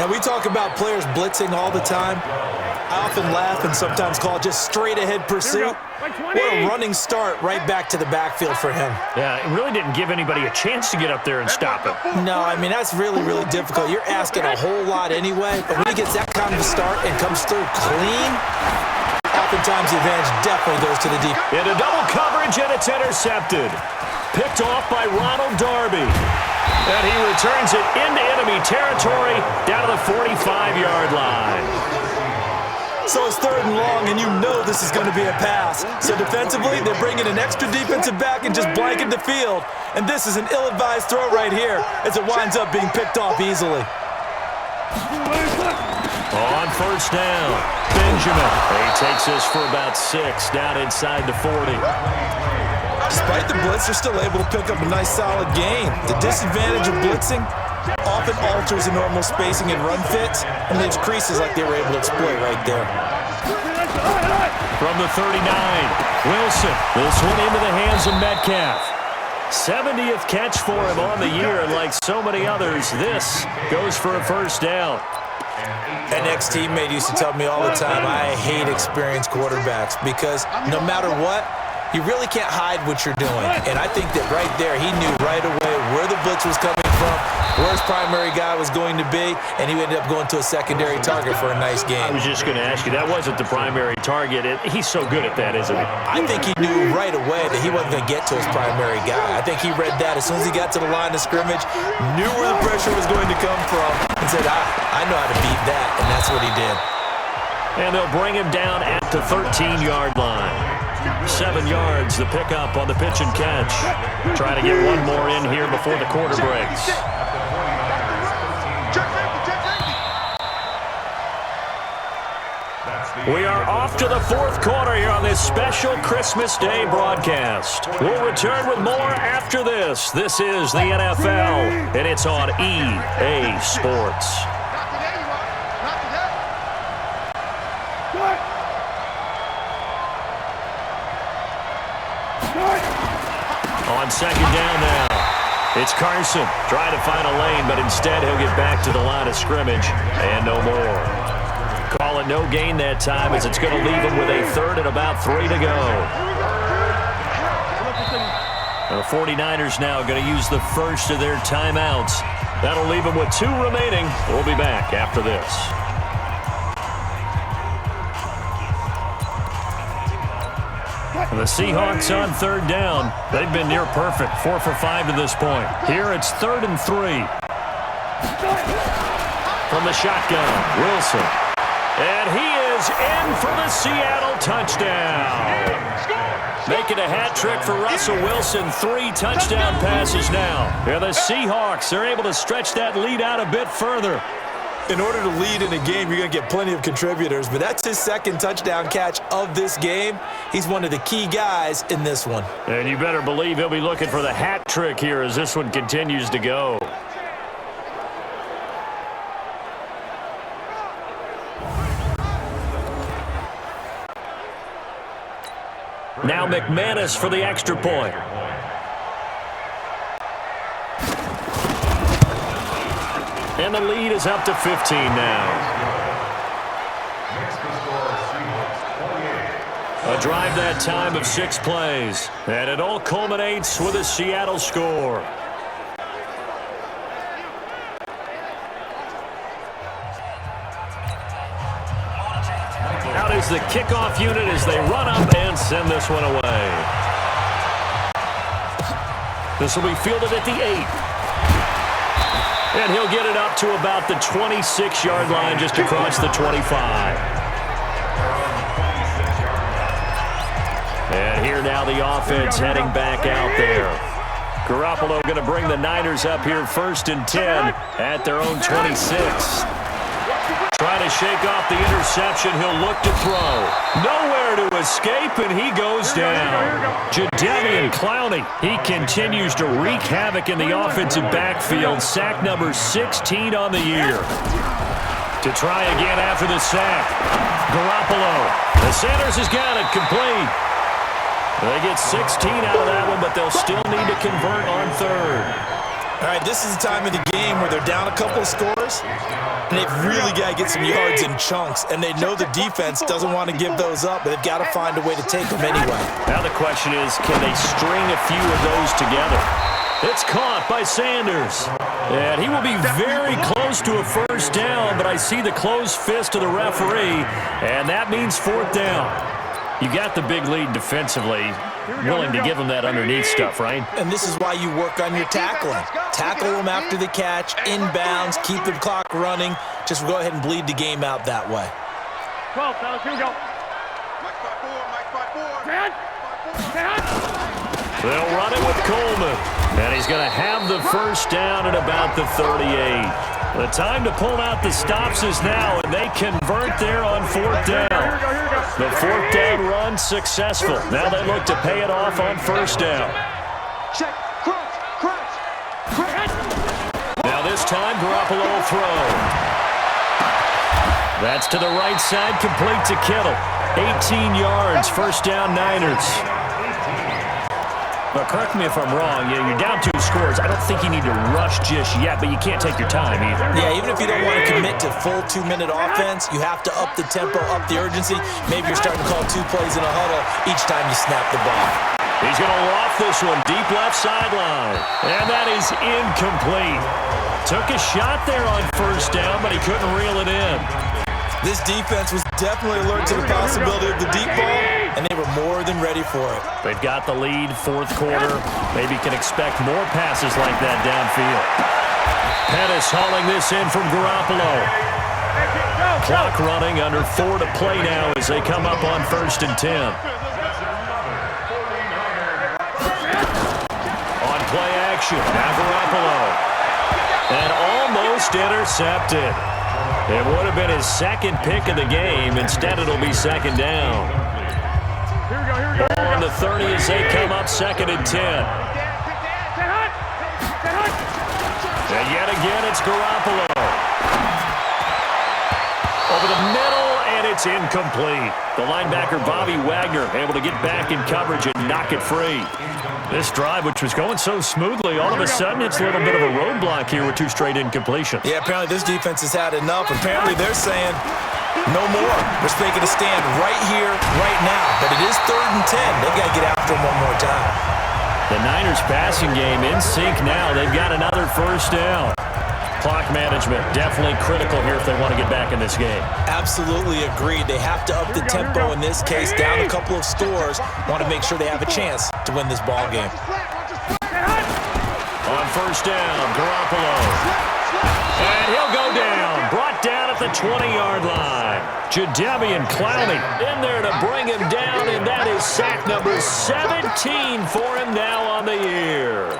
C: Now, we talk about players blitzing all the time. I often laugh and sometimes call it just straight-ahead pursuit. What a running start right back to the backfield for him.
B: Yeah, it really didn't give anybody a chance to get up there and stop him.
C: No, I mean, that's really, really difficult. You're asking a whole lot anyway, but when he gets that kind of a start and comes through clean, oftentimes the advantage definitely goes to the deep.
B: Into double coverage, and it's intercepted. Picked off by Ronald Darby. And he returns it into enemy territory down to the 45-yard line.
C: So it's 3rd and long, and you know this is going to be a pass. So defensively, they're bringing an extra defensive back and just blanket the field. And this is an ill-advised throw right here as it winds up being picked off easily.
B: On 1st down, Benjamin. He takes this for about 6 down inside the 40.
C: Despite the blitz, they're still able to pick up a nice solid gain. The disadvantage of blitzing often alters the normal spacing and run fits and leaves creases like they were able to exploit right there.
B: From the 39, Wilson. This one into the hands of Metcalf. 70th catch for him on the year, and like so many others, this goes for a 1st down.
C: An ex-teammate used to tell me all the time, I hate experienced quarterbacks because no matter what, you really can't hide what you're doing. And I think that right there, he knew right away where the blitz was coming from, where his primary guy was going to be, and he ended up going to a secondary target for a nice game.
B: I was just going to ask you, that wasn't the primary target. He's so good at that, isn't he?
C: I think he knew right away that he wasn't going to get to his primary guy. I think he read that as soon as he got to the line of scrimmage, knew where the pressure was going to come from, and said, I know how to beat that, and that's what he did.
B: And they'll bring him down at the 13-yard line. 7 yards, the pickup on the pitch and catch. Trying to get one more in here before the quarter breaks. We are off to the 4th quarter here on this special Christmas Day broadcast. We'll return with more after this. This is the NFL, and it's on EA Sports. on second down now. It's Carson trying to find a lane, but instead he'll get back to the line of scrimmage and no more. Call it no gain that time as it's going to leave him with a third and about 3 to go. The 49ers now going to use the first of their timeouts. That'll leave them with 2 remaining. We'll be back after this. The Seahawks on third down. They've been near perfect, 4 for 5 to this point. Here it's 3rd and 3. From the shotgun, Wilson. And he is in for the Seattle touchdown. Making a hat trick for Russell Wilson. 3 touchdown passes now. Yeah, the Seahawks are able to stretch that lead out a bit further.
C: In order to lead in a game, you're going to get plenty of contributors, but that's his 2nd touchdown catch of this game. He's one of the key guys in this one.
B: And you better believe he'll be looking for the hat trick here as this one continues to go. Now McManus for the extra point. And the lead is up to 15 now. A drive that time of 6 plays. And it all culminates with a Seattle score. Out is the kickoff unit as they run up and send this one away. This will be fielded at the 8. And he'll get it up to about the 26-yard line just across the 25. And here now the offense heading back out there. Garoppolo going to bring the Niners up here 1st and 10 at their own 26. Trying to shake off the interception. He'll look to throw. Nowhere to escape, and he goes down. Jadeveon Clowney, he continues to wreak havoc in the offensive backfield. Sack number 16 on the year. To try again after the sack. Garoppolo. The Sanders has got it complete. They get 16 out of that one, but they'll still need to convert on 3rd.
C: All right, this is the time of the game where they're down a couple of scores, and they've really got to get some yards in chunks, and they know the defense doesn't want to give those up, but they've got to find a way to take them anyway.
B: Now the question is, can they string a few of those together? It's caught by Sanders, and he will be very close to a 1st down, but I see the closed fist of the referee, and that means 4th down. You got the big lead defensively, willing to give them that underneath stuff, right?
C: And this is why you work on your tackling. Tackle them after the catch, inbounds, keep the clock running. Just go ahead and bleed the game out that way.
D: 12, fellas, here we go. Mike 5-4,
B: They'll run it with Coleman. And he's going to have the 1st down at about the 38. The time to pull out the stops is now, and they convert there on 4th down. The 4th down run successful. Now they look to pay it off on 1st down.
D: check, crunch.
B: Now this time, Garoppolo will throw. That's to the right side, complete to Kittle. 18 yards, 1st down Niners. But correct me if I'm wrong, you're down 2 scores. I don't think you need to rush just yet, but you can't take your time either.
C: Yeah, even if you don't want to commit to full 2-minute offense, you have to up the tempo, up the urgency. Maybe you're starting to call 2 plays in a huddle each time you snap the ball.
B: He's going to loft this one deep left sideline. And that is incomplete. Took a shot there on 1st down, but he couldn't reel it in.
C: This defense was definitely alert to the possibility of the deep ball, and they were more than ready for it.
B: They've got the lead, 4th quarter. Maybe can expect more passes like that downfield. Pettis hauling this in from Garoppolo. Clock running, under 4 to play now as they come up on 1st and 10. On play action, now Garoppolo. And almost intercepted. It would have been his 2nd pick of the game. Instead, it'll be 2nd down. Ball on the 30 as they come up 2nd and 10. And yet again, it's Garoppolo. Over the middle, and it's It's incomplete. The linebacker, Bobby Wagner, able to get back in coverage and knock it free. This drive, which was going so smoothly, all of a sudden it's a little bit of a roadblock here with 2 straight incompletions.
C: Yeah, apparently this defense has had enough. Apparently they're saying no more. We're making a stand right here, right now. But it is 3rd and 10. They've got to get after him one more time.
B: The Niners passing game in sync now. They've got another first down. Clock management definitely critical here if they want to get back in this game.
C: Absolutely agreed. They have to up the tempo in this case, down a couple of scores. Want to make sure they have a chance to win this ball game.
B: On first down, Garoppolo. And he'll go down. Brought down at the 20-yard line. Jadeveon Clowney in there to bring him down, and that is sack number 17 for him now on the year.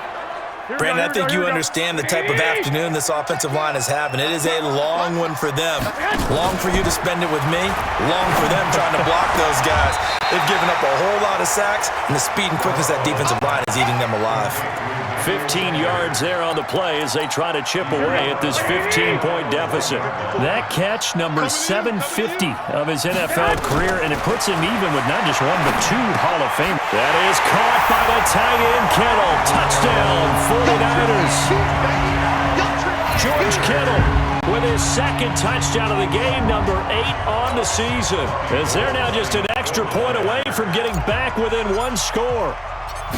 C: Brandon, I think you understand the type of afternoon this offensive line is having. It is a long one for them. Long for you to spend it with me. Long for them trying to block those guys. They've given up a whole lot of sacks, and the speed and quickness of that defensive line is eating them alive.
B: 15 yards there on the play as they try to chip away at this 15-point deficit. That catch, number 750 of his NFL career, and it puts him even with not just 1 but 2 Hall of Fame. That is caught by the tight end, Kittle. Touchdown, 49ers. George Kittle with his 2nd touchdown of the game, number 8 on the season, as they're now just an extra point away from getting back within 1 score.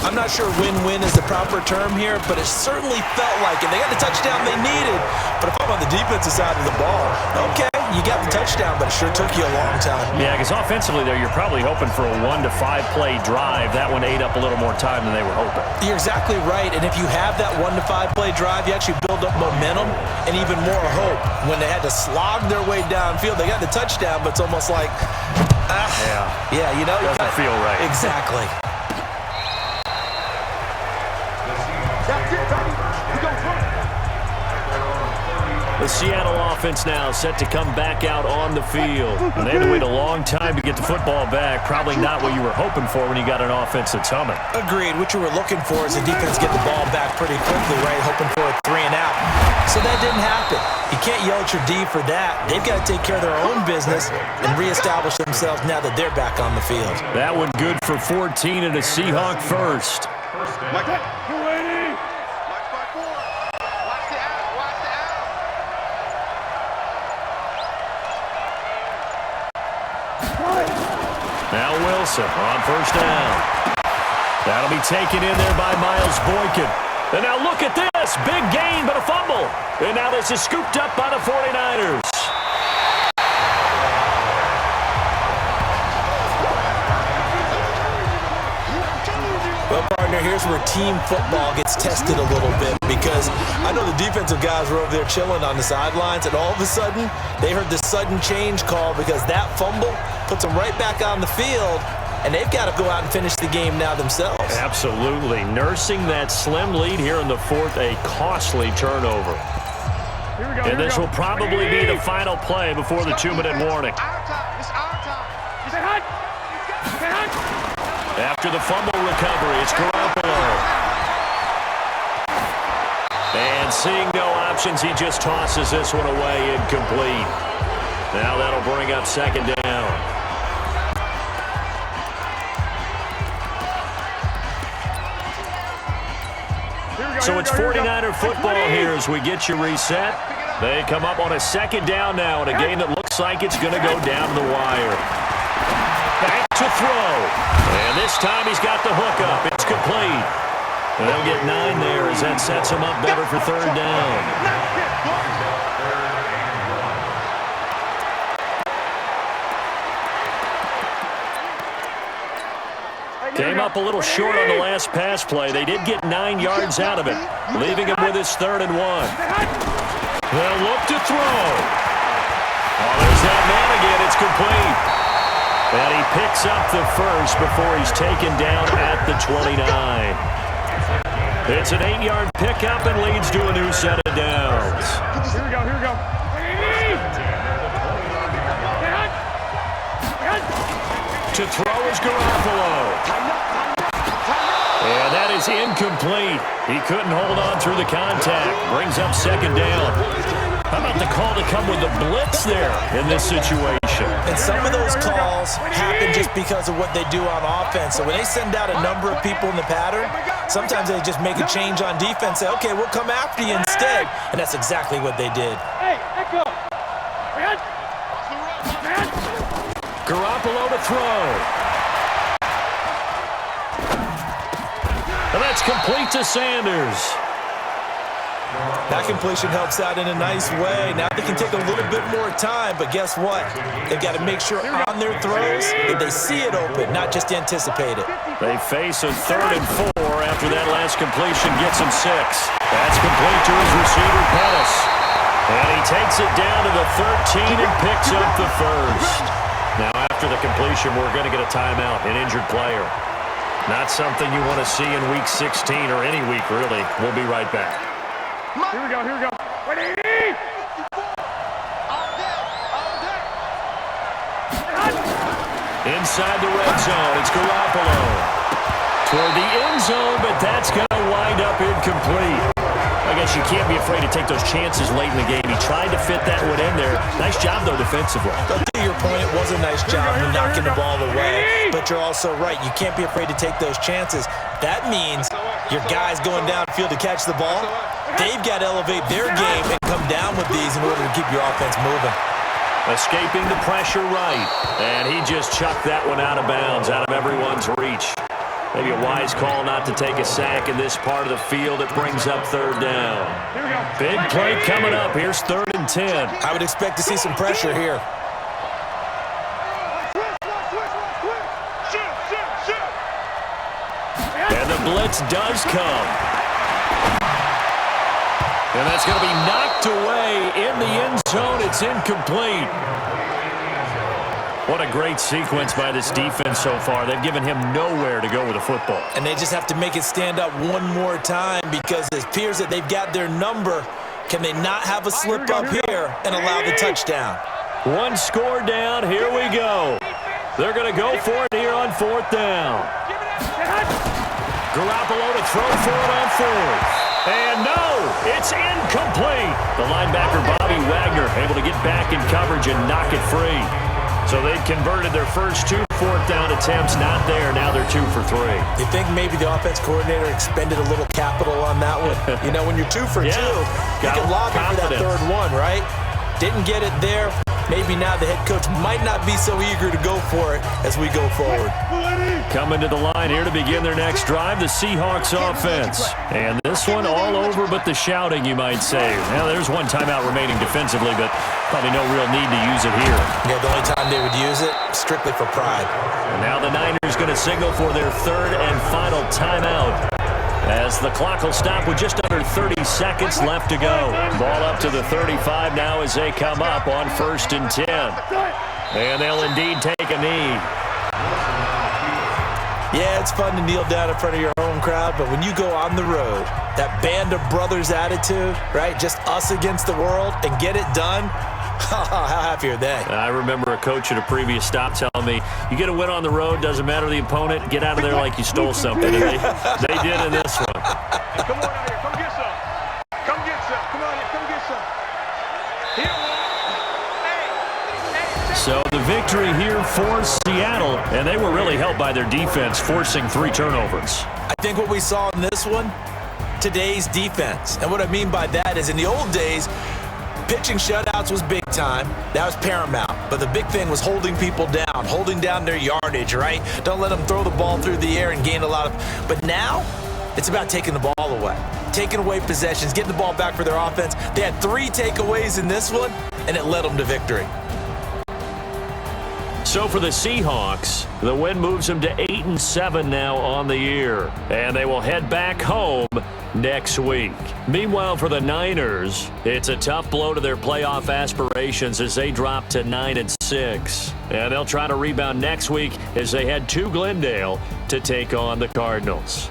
C: I'm not sure win-win is the proper term here, but it certainly felt like it. They got the touchdown they needed, but if I'm on the defensive side of the ball, okay, you got the touchdown, but it sure took you a long time. Yeah,
B: because offensively there, you're probably hoping for a 1 to 5 play drive. That one ate up a little more time than they were hoping.
C: You're exactly right, and if you have that 1 to 5 play drive, you actually build up momentum and even more hope. When they had to slog their way downfield, they got the touchdown, but it's almost like, yeah, you know,
B: doesn't feel right.
C: Exactly.
B: The Seattle offense now set to come back out on the field. And they had to wait a long time to get the football back. Probably not what you were hoping for when you got an offense that's humming.
C: Agreed. What you were looking for is the defense get the ball back pretty quickly, right? Hoping for a 3 and out. So that didn't happen. You can't yell at your D for that. They've got to take care of their own business and reestablish themselves now that they're back on the field.
B: That one good for 14 and a Seahawk first.
D: Like that. Watch by 4. Watch the out. Watch the out.
B: Now Wilson on first down. That'll be taken in there by Miles Boykin. And now look at this. Big gain, but a fumble. And now this is scooped up by the 49ers.
C: Well, partner, here's where team football gets tested a little bit, because I know the defensive guys were over there chilling on the sidelines, and all of a sudden, they heard the sudden change call because that fumble puts them right back on the field, and they've got to go out and finish the game now themselves.
B: Absolutely. Nursing that slim lead here in the 4th, a costly turnover. And this will probably be the final play before the 2-minute warning. After the fumble recovery, it's Garoppolo. And seeing no options, he just tosses this one away incomplete. Now that'll bring up 2nd down. So it's 49er football here as we get you reset. They come up on a 2nd down now in a game that looks like it's going to go down to the wire. Back to throw. And this time he's got the hook up. It's complete. And they'll get 9 there as that sets him up better for 3rd down. Came up a little short on the last pass play. They did get 9 yards out of it, leaving him with his 3rd and 1. They'll look to throw. Oh, there's that man again. It's complete. And he picks up the first before he's taken down at the 29. It's an 8-yard pickup and leads to a new set of downs.
F: Here we go.
B: To throw is Garoppolo. And that is incomplete. He couldn't hold on through the contact. Brings up 2nd down. How about the call to come with the blitz there in this situation?
C: And some of those calls happen just because of what they do on offense. So when they send out a number of people in the pattern, sometimes they just make a change on defense, say, okay, we'll come after you instead. And that's exactly what they did.
B: Garoppolo to throw. And that's complete to Sanders.
C: That completion helps out in a nice way. Now they can take a little bit more time, but guess what? They've got to make sure on their throws that they see it open, not just anticipate it.
B: They face a 3rd and 4 after that last completion gets him 6. That's complete to his receiver, Pettis. And he takes it down to the 13 and picks up the first. Now after the completion, we're going to get a timeout, an injured player. Not something you want to see in Week 16 or any week, really. We'll be right back.
D: Here we go. Ready?
B: Inside the red zone, it's Garoppolo. Toward the end zone, but that's going to wind up incomplete. I guess you can't be afraid to take those chances late in the game. He tried to fit that one in there. Nice job, though, defensively.
C: But to your point, it was a nice job of knocking the ball away. But you're also right. You can't be afraid to take those chances. That means your guys going downfield to catch the ball, they've got to elevate their game and come down with these in order to keep your offense moving.
B: Escaping the pressure right. And he just chucked that one out of bounds, out of everyone's reach. Maybe a wise call not to take a sack in this part of the field. It brings up 3rd down. Big play coming up. Here's 3rd and 10.
C: I would expect to see some pressure here.
B: And the blitz does come. And that's going to be knocked away in the end zone. It's incomplete. What a great sequence by this defense so far. They've given him nowhere to go with the football.
C: And they just have to make it stand up one more time because it appears that they've got their number. Can they not have a slip up here and allow the touchdown?
B: One score down. Here we go. They're going to go for it here on 4th down. Garoppolo to throw for it on 4th. And no, it's incomplete. The linebacker, Bobby Wagner, able to get back in coverage and knock it free. So they've converted their first 2 4th down attempts. Not there. Now they're 2 for 3.
C: You think maybe the offense coordinator expended a little capital on that one? You know, when you're 2 for 2, you can lobby for that 3rd one, right? Didn't get it there. Maybe now the head coach might not be so eager to go for it as we go forward.
B: Coming to the line here to begin their next drive, the Seahawks offense. And this one all over but the shouting, you might say. Now, there's one timeout remaining defensively, but probably no real need to use it here.
C: Yeah, the only time they would use it, strictly for pride.
B: And now the Niners going to signal for their 3rd and final timeout, as the clock will stop with just under 30 seconds left to go. Ball up to the 35 now as they come up on 1st and 10. And they'll indeed take a knee.
C: Yeah, it's fun to kneel down in front of your home crowd, but when you go on the road, that band of brothers attitude, right? Just us against the world and get it done. How happy are they?
B: I remember a coach at a previous stop telling me, you get a win on the road, doesn't matter the opponent, get out of there like you stole something. And they did in this one.
D: Hey, come on out here. Come get some. Come get some. Come on here. Come get some. Here.
B: So the victory here for Seattle, and they were really helped by their defense, forcing 3 turnovers.
C: I think what we saw in this one, today's defense. And what I mean by that is in the old days, pitching shutouts was big time. That was paramount. But the big thing was holding people down, holding down their yardage, right? Don't let them throw the ball through the air and gain a lot of... But now, it's about taking the ball away. Taking away possessions, getting the ball back for their offense. They had 3 takeaways in this one, and it led them to victory.
B: So for the Seahawks, the win moves them to 8-7 now on the year. And they will head back home next week. Meanwhile, for the Niners, it's a tough blow to their playoff aspirations as they drop to 9-6. And they'll try to rebound next week as they head to Glendale to take on the Cardinals.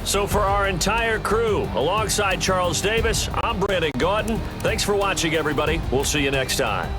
B: So for our entire crew, alongside Charles Davis, I'm Brandon Gaudin. Thanks for watching, everybody. We'll see you next time.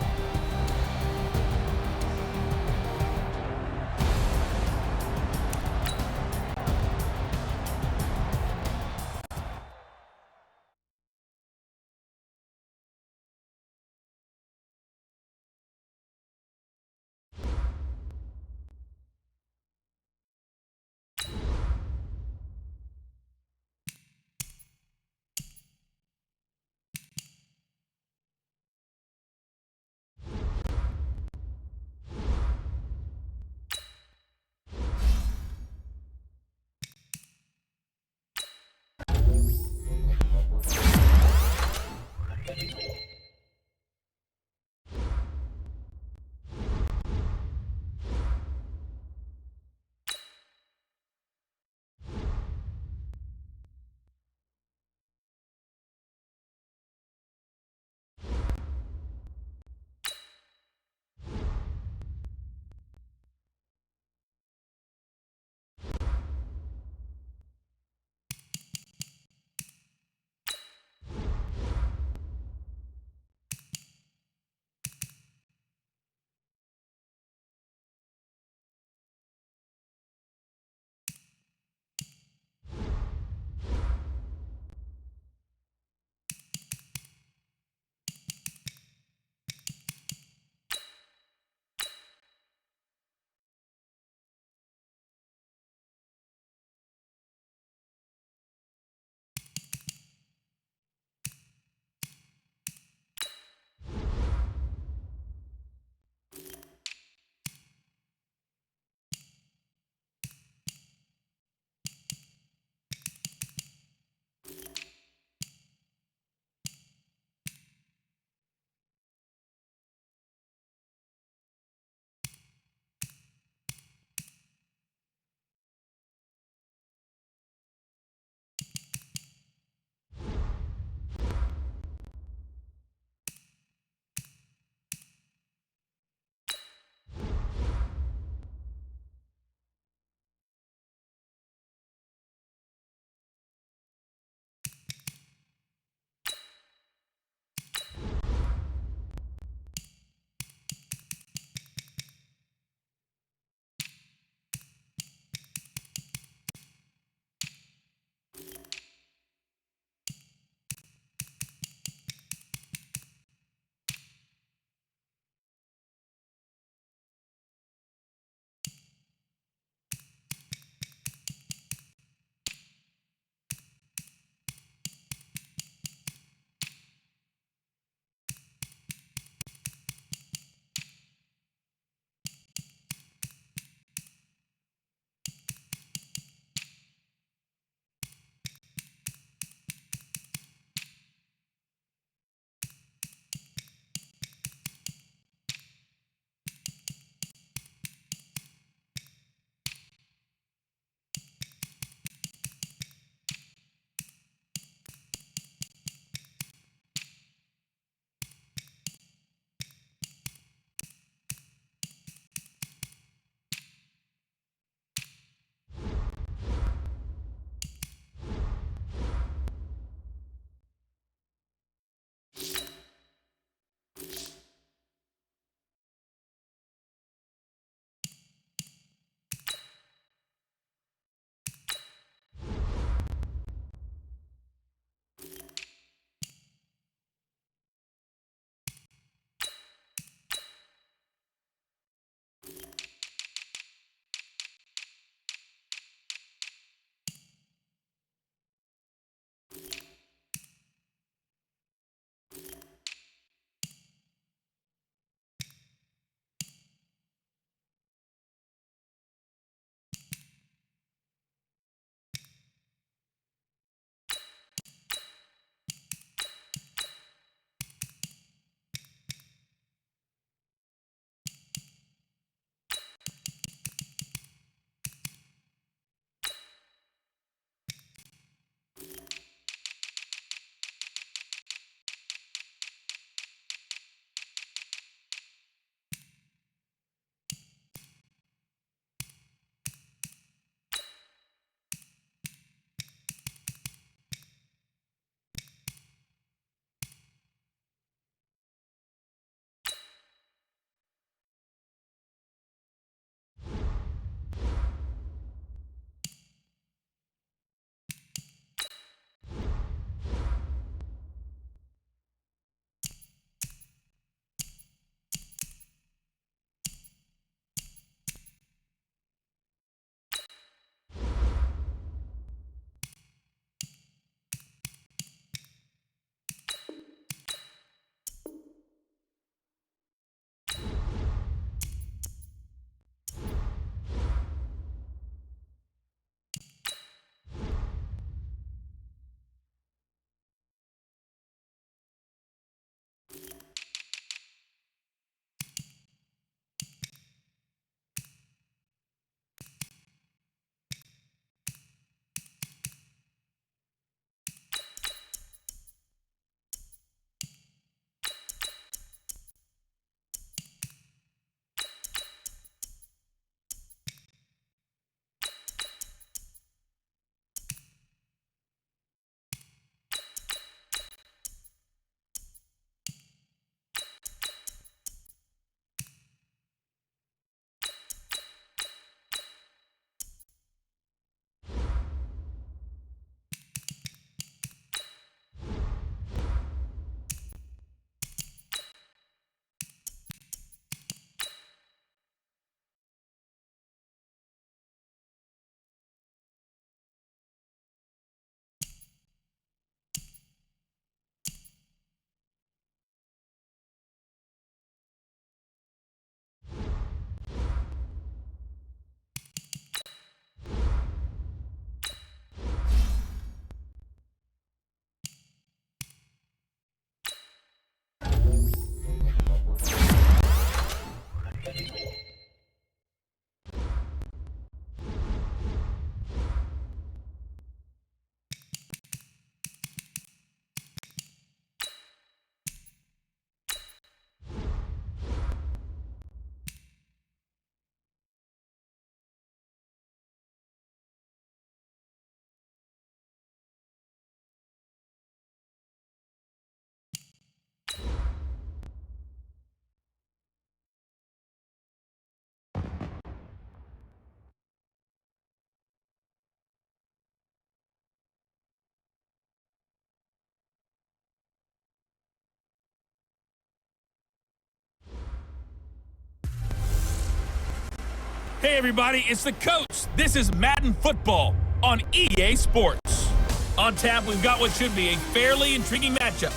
A: Hey everybody, it's the coach. This is Madden Football on EA Sports. On tap, we've got what should be a fairly intriguing matchup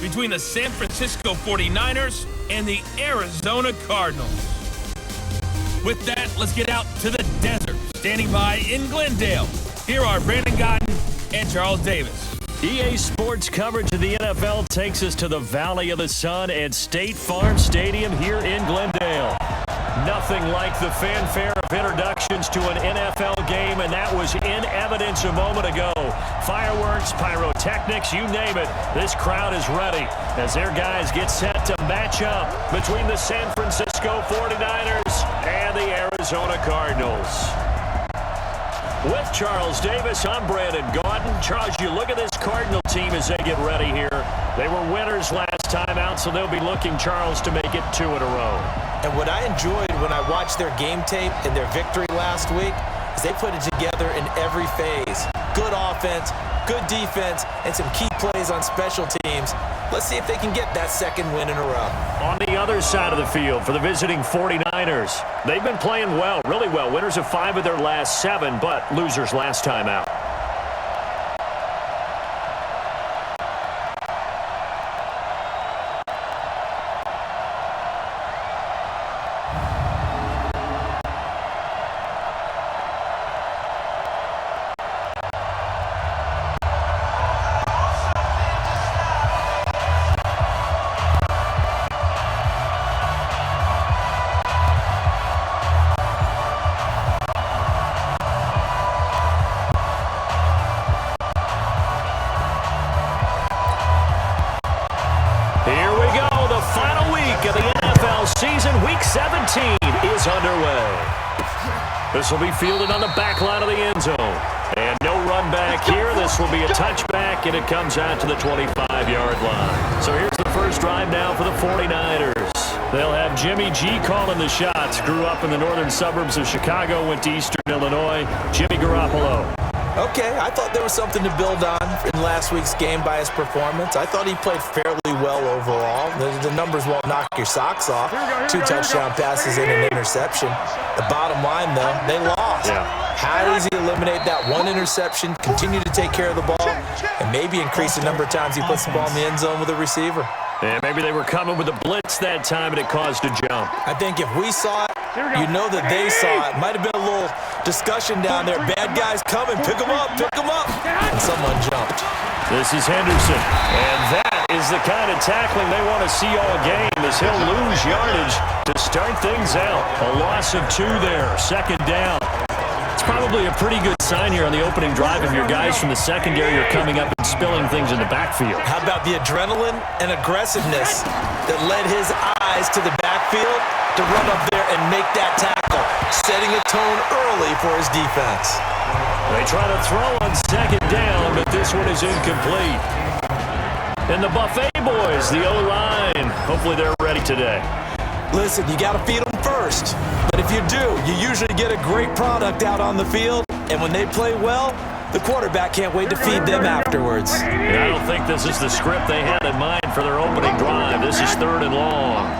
A: between the San Francisco 49ers and the Arizona Cardinals. With that, let's get out to the desert. Standing by in Glendale, here are Brandon Gotten and Charles Davis.
B: EA Sports coverage of the NFL takes us to the Valley of the Sun at State Farm Stadium here in Glendale. Nothing like the fanfare of introductions to an NFL game, and that was in evidence a moment ago. Fireworks, pyrotechnics, you name it. This crowd is ready as their guys get set to match up between the San Francisco 49ers and the Arizona Cardinals. With Charles Davis, I'm Brandon Gaudin. Charles, you look at this Cardinal team as they get ready here. They were winners last time out, so they'll be looking, Charles, to make it 2 in a row.
C: And what I enjoyed when I watched their game tape and their victory last week is they put it together in every phase. Good offense, good defense, and some key plays on special teams. Let's see if they can get that second win in a row.
B: On the other side of the field for the visiting 49ers, they've been playing well, really well. Winners of 5 of their last 7, but losers last time out. Week 17 is underway. This will be fielded on the back line of the end zone. And no run back here. This will be a touchback, and it comes out to the 25-yard line. So here's the first drive now for the 49ers. They'll have Jimmy G calling the shots. Grew up in the northern suburbs of Chicago, went to Eastern Illinois. Jimmy Garoppolo.
C: Okay, I thought there was something to build on in last week's game by his performance. I thought he played fairly well overall. The numbers won't knock your socks off. 2 touchdown passes and an interception. The bottom line, though, they lost.
B: Yeah.
C: How does he eliminate that 1 interception, continue to take care of the ball, and maybe increase the number of times he puts the ball in the end zone with a receiver?
B: Yeah, maybe they were coming with a blitz that time, and it caused a jump.
C: I think if we saw it, you know that they saw it. Might have been a little discussion down there. Bad guys coming. Pick them up. Pick them up. And someone jumped.
B: This is Henderson. And that is the kind of tackling they want to see all game, as he'll lose yardage to start things out. A loss of 2 there. Second down. It's probably a pretty good sign here on the opening drive if your guys from the secondary are coming up and spilling things in the backfield.
C: How about the adrenaline and aggressiveness that led his eyes to the backfield to run up there and make that tackle, setting a tone early for his defense.
B: They try to throw on second down, but this one is incomplete. And the Buffet boys, the O-line, hopefully they're ready today.
C: Listen, you got to feed them first. But if you do, you usually get a great product out on the field. And when they play well, the quarterback can't wait to feed them afterwards.
B: Yeah, I don't think this is the script they had in mind for their opening drive. This is 3rd and long.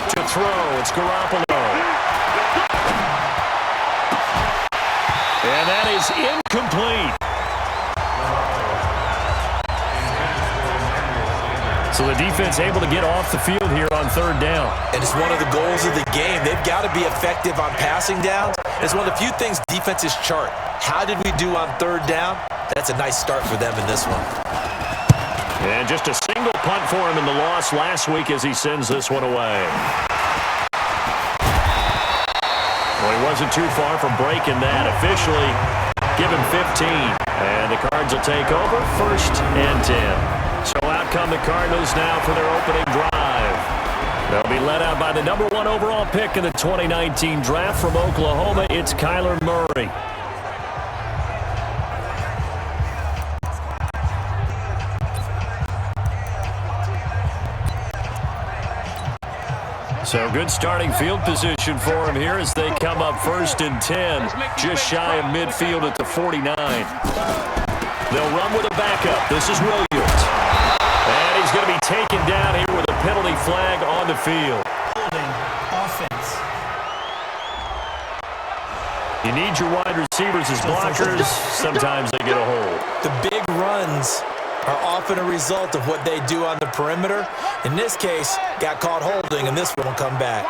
B: To throw, it's Garoppolo. And that is incomplete. So the defense able to get off the field here on 3rd down.
C: And it's one of the goals of the game. They've got to be effective on passing downs. It's one of the few things defenses chart. How did we do on 3rd down? That's a nice start for them in this one.
B: And just a single punt for him in the loss last week as he sends this one away. Well, he wasn't too far from breaking that. Officially, give him 15. And the Cards will take over 1st and 10. So out come the Cardinals now for their opening drive. They'll be led out by the number 1 overall pick in the 2019 draft from Oklahoma. It's Kyler Murray. So good starting field position for him here as they come up 1st and 10, just shy of midfield at the 49. They'll run with a backup. This is Williams. And he's going to be taken down here with a penalty flag on the field.
E: Holding offense.
B: You need your wide receivers as blockers. Sometimes they get a hold.
C: The big runs are often a result of what they do on the perimeter. In this case, got caught holding, and this one will come back.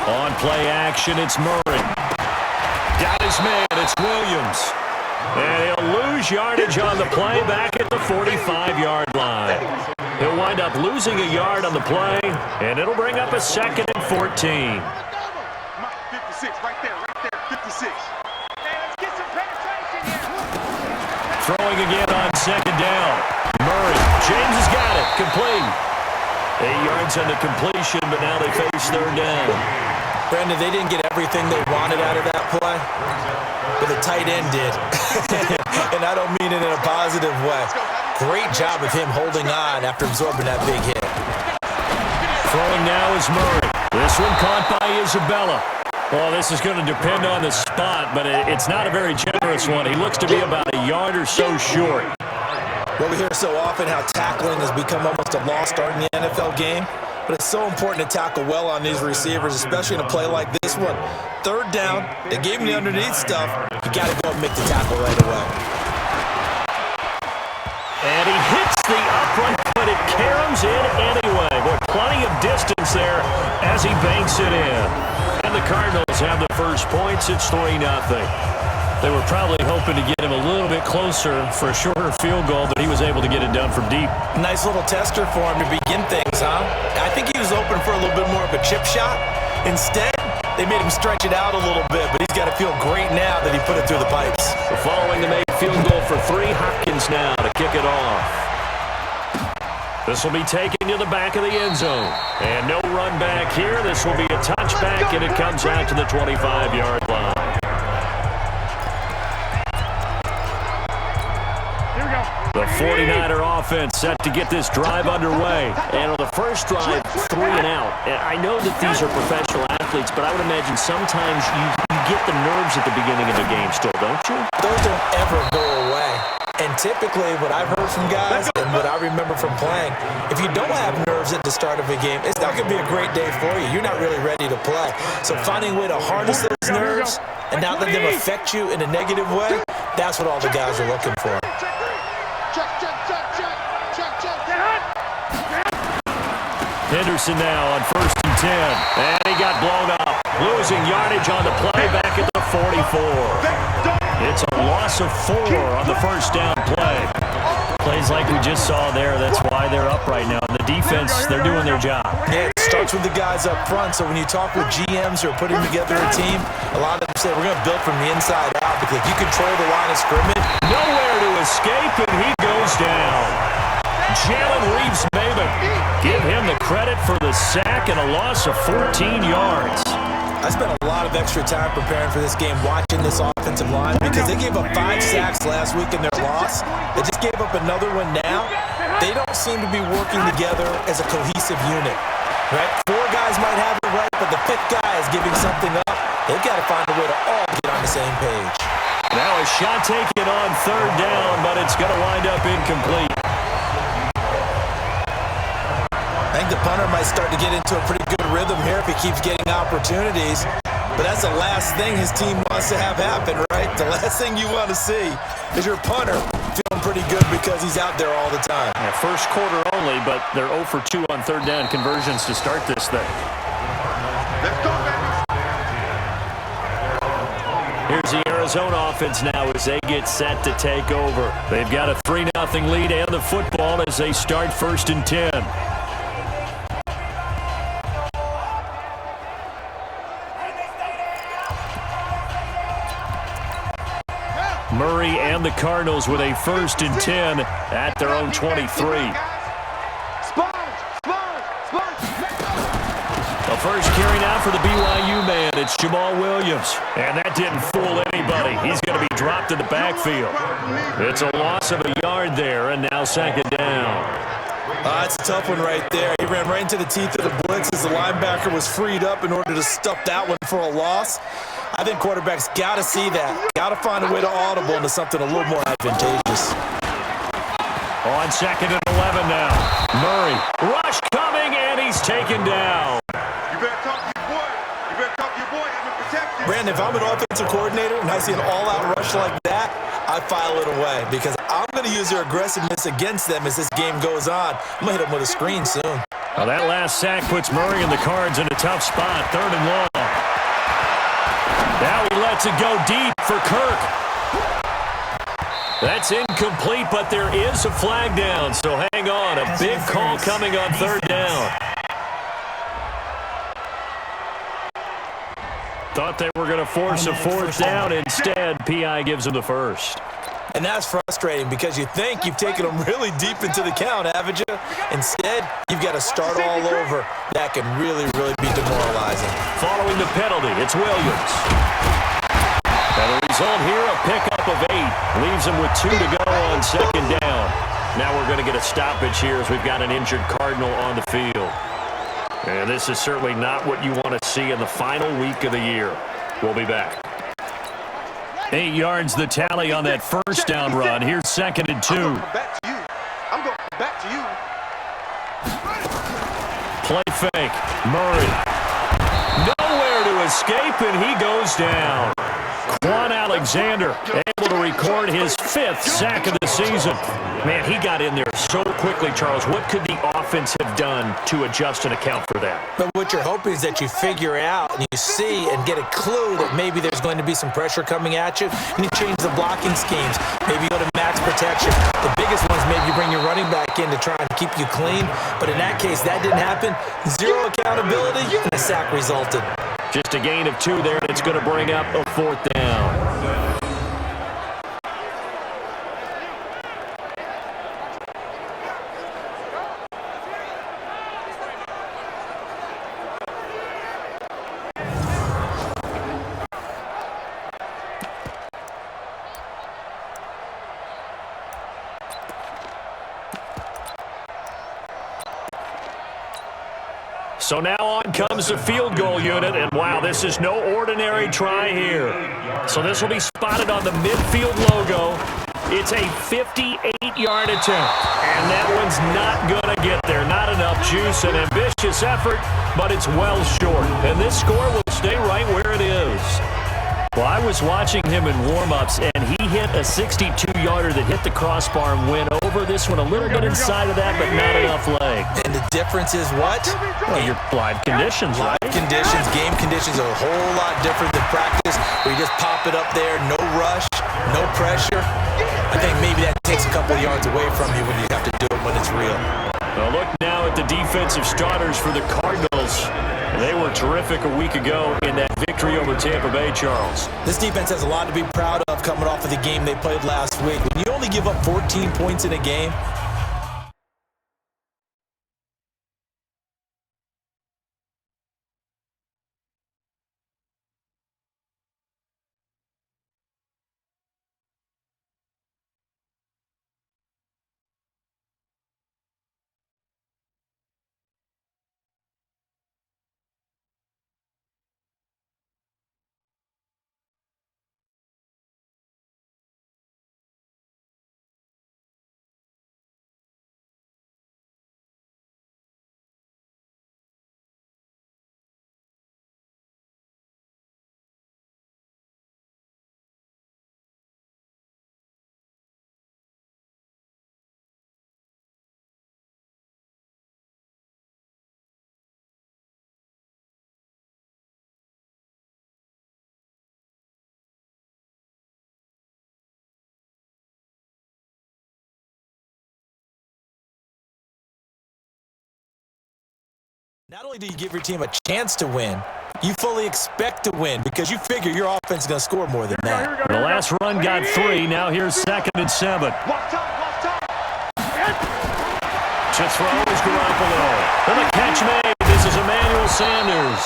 B: On play action, it's Murray. Got his man, it's Williams. And he'll lose yardage on the play back at the 45-yard line. He'll wind up losing a yard on the play, and it'll bring up a 2nd and 14.
D: 56, right there, 56.
B: Throwing again on 2nd down. Murray, James has got it, complete. 8 yards on the completion, but now they face 3rd down.
C: Brandon, they didn't get everything they wanted out of that play, but the tight end did. And I don't mean it in a positive way. Great job of him holding on after absorbing that big hit.
B: Throwing now is Murray. This one caught by Isabella. Well, this is going to depend on the spot, but it's not a very generous one. He looks to be about a yard or so short.
C: Well, we hear so often how tackling has become almost a lost art in the NFL game, but it's so important to tackle well on these receivers, especially in a play like this one. 3rd down, they gave him the underneath stuff. You got to go and make the tackle right away.
B: And he hits the upright, but it caroms in anyway. But plenty of distance there as he banks it in. And the Cardinals have the first points. It's 3-0. They were probably hoping to get him a little bit closer for a shorter field goal, but he was able to get it done from deep.
C: Nice little tester for him to begin things, huh? I think he was open for a little bit more of a chip shot. Instead, they made him stretch it out a little bit, but he's got to feel great now that he put it through the pipes.
B: So following the made field goal for 3, Hopkins now to kick it off. This will be taken to the back of the end zone. And no run back here. This will be a touchback, and it comes out to the 25-yard line. The 49er offense set to get this drive underway. And on the first drive, 3 and out. And I know that these are professional athletes, but I would imagine sometimes you get the nerves at the beginning of the game still, don't you?
C: Those don't ever go away. And typically, what I've heard from guys and what I remember from playing, if you don't have nerves at the start of a game, it's not going to be a great day for you. You're not really ready to play. So finding a way to harness those nerves and not let them affect you in a negative way, that's what all the guys are looking for.
B: Henderson now on 1st and 10. And he got blown up. Losing yardage on the play back at the 44. It's a loss of 4 on the first down play. Plays like we just saw there, that's why they're up right now. The defense, they're doing their job.
C: Yeah, it starts with the guys up front. So when you talk with GMs who are putting together a team, a lot of them say we're going to build from the inside out because if you control the line of scrimmage.
B: Nowhere to escape, and he goes down. Jalen Reeves-Maybin, give him the credit for the sack and a loss of 14 yards.
C: I spent a lot of extra time preparing for this game, watching this offensive line, because they gave up 5 sacks last week in their loss. They just gave up another one now. They don't seem to be working together as a cohesive unit, right? 4 guys might have it right, but the 5th guy is giving something up. They've got to find a way to all get on the same page.
B: Now a shot taken on 3rd down, but it's going to wind up incomplete.
C: I think the punter might start to get into a pretty good rhythm here if he keeps getting opportunities. But that's the last thing his team wants to have happen, right? The last thing you want to see is your punter feeling pretty good because he's out there all the time.
B: Yeah, first quarter only, but they're 0 for 2 on 3rd down conversions to start this thing.
D: Let's go, baby.
B: Here's the Arizona offense now as they get set to take over. They've got a 3-0 lead and the football as they start 1st and 10. Murray and the Cardinals with a 1st and 10 at their own 23. The first carry now for the BYU man. It's Jamal Williams. And that didn't fool anybody. He's going to be dropped in the backfield. It's a loss of a yard there, and now 2nd down.
C: It's a tough one right there. He ran right into the teeth of the blitz as the linebacker was freed up in order to stuff that one for a loss. I think quarterbacks got to see that. Got to find a way to audible into something a little more advantageous.
B: On 2nd and 11 now. Murray, rush coming, and he's taken down.
D: You better talk to your boy.
C: if I'm an offensive coordinator and I see an all-out rush like that, I file it away because I'm going to use their aggressiveness against them as this game goes on. I'm going to hit them with a screen soon.
B: Well, that last sack puts Murray and the Cards in a tough spot, 3rd and long. Now he lets it go deep for Kirk. That's incomplete, but there is a flag down, so hang on. A big call coming on 3rd down. Thought they were going to force a 4th down. Instead, P.I. gives them the first.
C: And that's frustrating because you think you've taken them really deep into the count, haven't you? Instead, you've got to start all over. That can really, really be demoralizing.
B: Following the penalty, it's Williams. And the result here, a pickup of 8. Leaves him with 2 to go on 2nd down. Now we're going to get a stoppage here as we've got an injured Cardinal on the field. And this is certainly not what you want to see in the final week of the year. We'll be back. 8 yards the tally on that first down run. Here's 2nd and 2.
D: I'm going back to you.
B: Play fake. Murray. Nowhere to escape, and he goes down. Quan Alexander able to record his 5th sack of the season. Man, he got in there so quickly, Charles. What could the offense have done to adjust and account for that?
C: But what you're hoping is that you figure out and you see and get a clue that maybe there's going to be some pressure coming at you, and you change the blocking schemes. Maybe you go to max protection. The biggest one is maybe you bring your running back in to try and keep you clean. But in that case, that didn't happen. 0 accountability, and a sack resulted.
B: Just a gain of 2 there, and it's going to bring up a 4th down. So now on comes the field goal unit, and wow, this is no ordinary try here. So this will be spotted on the midfield logo. It's a 58-yard attempt, and that one's not going to get there. Not enough juice, an ambitious effort, but it's well short. And this score will stay right where it is. Well, I was watching him in warm-ups, and he hit a 62-yarder that hit the crossbar and went over. This one a little bit inside of that, but not enough leg.
C: And the difference is what?
B: Well, your live conditions, right?
C: Live conditions, game conditions are a whole lot different than practice, where you just pop it up there, no rush, no pressure. I think maybe that takes a couple yards away from you when you have to do it when it's real.
B: Well, look now at the defensive starters for the Cardinals. They were terrific a week ago in that victory over Tampa Bay, Charles.
C: This defense has a lot to be proud of coming off of the game they played last week. When you only give up 14 points in a game, not only do you give your team a chance to win, you fully expect to win because you figure your offense is going to score more than that.
B: The last run got 3. Now here's 2nd and 7. To throw is Garoppolo. And the catch made. This is Emmanuel Sanders.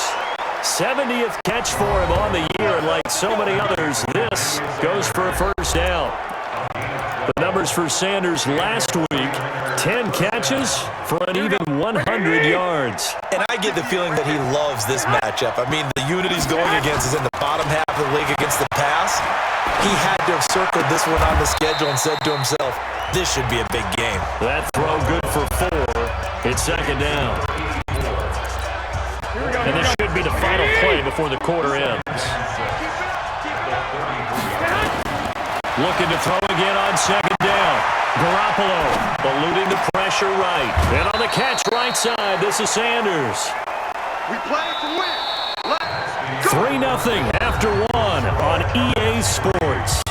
B: 70th catch for him on the year, and like so many others, this goes for a first down. The numbers for Sanders last week, 10 catches for an even 100 yards.
C: And I get the feeling that he loves this matchup. I mean, the unit he's going against is in the bottom half of the league against the pass. He had to have circled this one on the schedule and said to himself, this should be a big game.
B: That throw good for 4. It's 2nd down. And this should be the final play before the quarter ends. Looking to throw again on second down. Garoppolo eluding the pressure right. And on the catch right side, this is Sanders.
D: We play to win. Let's go.
B: 3-0 after 1 on EA Sports.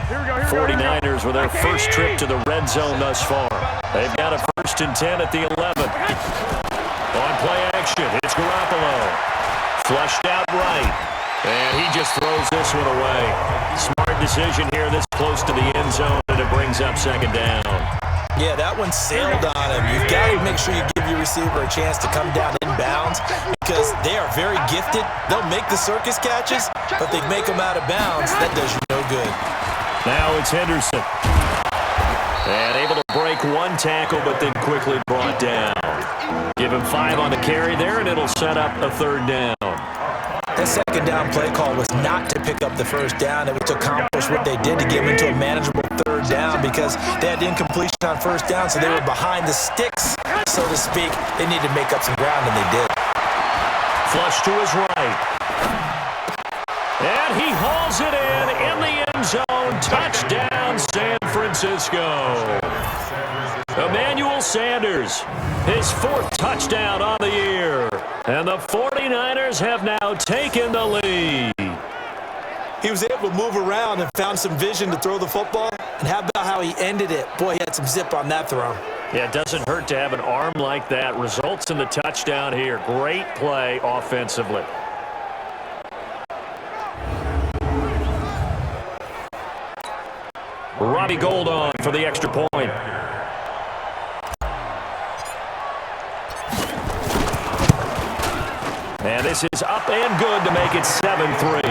D: Here we go.
B: 49ers with their first trip to the red zone thus far. They've got a 1st and 10 at the 11. On play action, it's Garoppolo. Flushed out right. And he just throws this one away. Smart decision here this close to the end zone, and it brings up second down.
C: Yeah, that one sailed on him. You've got to make sure you give your receiver a chance to come down inbounds because they are very gifted. They'll make the circus catches, but they make them out of bounds. That does you no good.
B: Now it's Henderson. And able to break one tackle, but then quickly brought down. Give him 5 on the carry there, and it'll set up a 3rd down.
C: That second down play call was not to pick up the 1st down. It was to accomplish what they did to get them into a manageable 3rd down because they had incompletion on 1st down, so they were behind the sticks, so to speak. They needed to make up some ground, and they did.
B: Flush to his right. And he hauls it in the end zone. Touchdown, San Francisco. Emmanuel Sanders, his 4th touchdown on the year. And the 49ers have now taken the lead.
C: He was able to move around and found some vision to throw the football. And how about how he ended it? Boy, he had some zip on that throw.
B: Yeah, it doesn't hurt to have an arm like that. Results in the touchdown here. Great play offensively. Robbie Gould on for the extra point. And this is up and good to make it 7-3.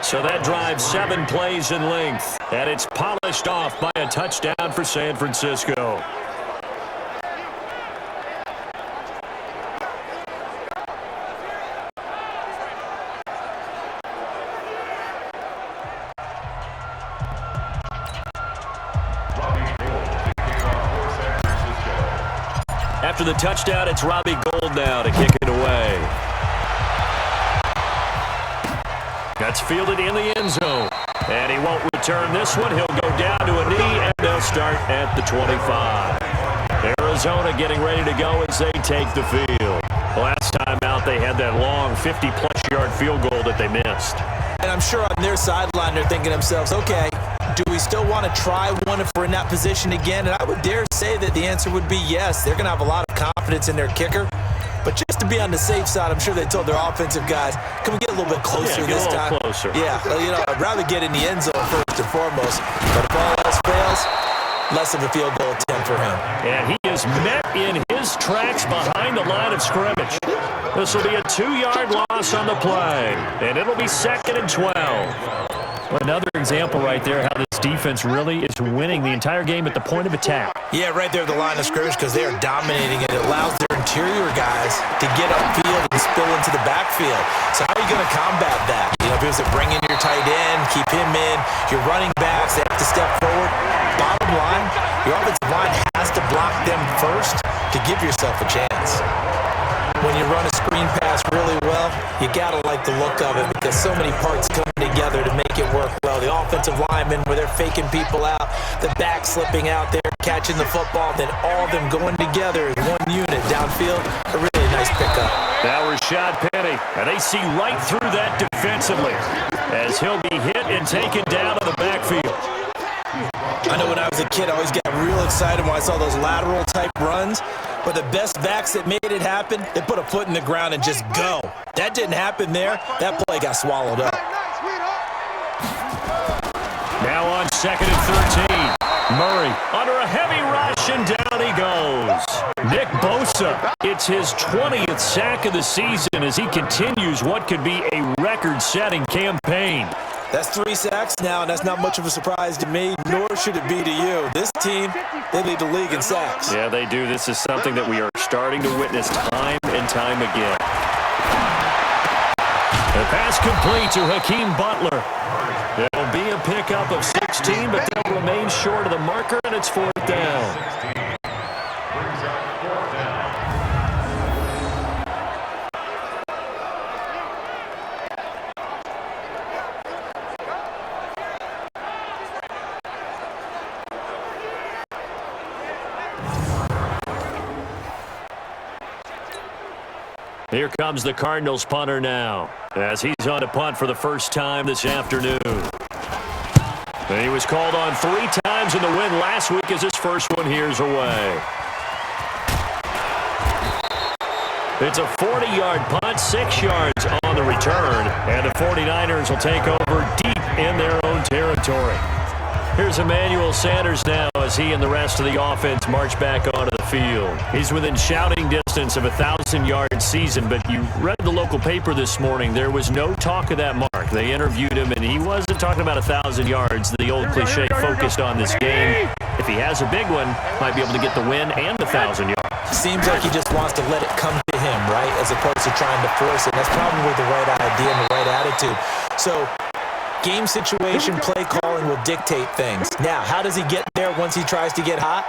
B: So that drives 7 plays in length. And it's polished off by a touchdown for San Francisco. After the touchdown, it's Robbie Gould now to kick it away. That's fielded in the end zone. And he won't return this one. He'll go down to a knee, and they'll start at the 25. Arizona getting ready to go as they take the field. Last time out, they had that long 50-plus yard field goal that they missed.
C: And I'm sure on their sideline, they're thinking to themselves, okay, do we still want to try one if we're in that position again? And I would dare say that the answer would be yes. They're going to have a lot of confidence in their kicker. But just to be on the safe side, I'm sure they told their offensive guys, can we get a little bit closer this time?
B: Closer.
C: Yeah, well, I'd rather get in the end zone first and foremost. But if all else fails, less of a field goal attempt for him.
B: And he is met in his tracks behind the line of scrimmage. This will be a 2-yard loss on the play. And it'll be 2nd and 12. Another example right there how this defense really is winning the entire game at the point of attack.
C: Yeah, right there at the line of scrimmage because they are dominating it. It allows their interior guys to get upfield and spill into the backfield. So how are you going to combat that? If it was to bring in your tight end, keep him in, your running backs, they have to step forward. Bottom line, your offensive line has to block them first to give yourself a chance. When you run a screen pass really well, you got to like the look of it because so many parts come together to make it work well. The offensive linemen, where they're faking people out, the back slipping out there, catching the football, then all of them going together as one unit downfield. A really nice pickup.
B: Now Rashad Penny, and they see right through that defensively as he'll be hit and taken down to the backfield.
C: I know when I was a kid, I always got real excited when I saw those lateral type runs. But the best backs that made it happen, they put a foot in the ground and just go. That didn't happen there. That play got swallowed up.
B: Now on 2nd and 13. Murray under a heavy rush, and down he goes. Nick Bosa, it's his 20th sack of the season as he continues what could be a record-setting campaign.
C: That's 3 sacks now, and that's not much of a surprise to me, nor should it be to you. This team, they lead the league in sacks.
B: Yeah, they do. This is something that we are starting to witness time and time again. The pass complete to Hakeem Butler. There'll be a pickup of 16, but they'll remain short of the marker, and it's 4th down. Here comes the Cardinals punter now, as he's on to punt for the first time this afternoon. And he was called on 3 times in the win last week as his first one here's away. It's a 40-yard punt, 6 yards on the return, and the 49ers will take over deep in their own territory. Here's Emmanuel Sanders now as he and the rest of the offense march back onto the field. He's within shouting distance of a 1,000-yard season, but you read the local paper this morning. There was no talk of that mark. They interviewed him, and he wasn't talking about 1,000 yards. The old cliche focused on this game. If he has a big one, might be able to get the win and the 1,000 yards.
C: Seems like he just wants to let it come to him, right, as opposed to trying to force it. That's probably the right idea and the right attitude. So game situation, play calling will dictate things. Now, how does he get there once he tries to get hot?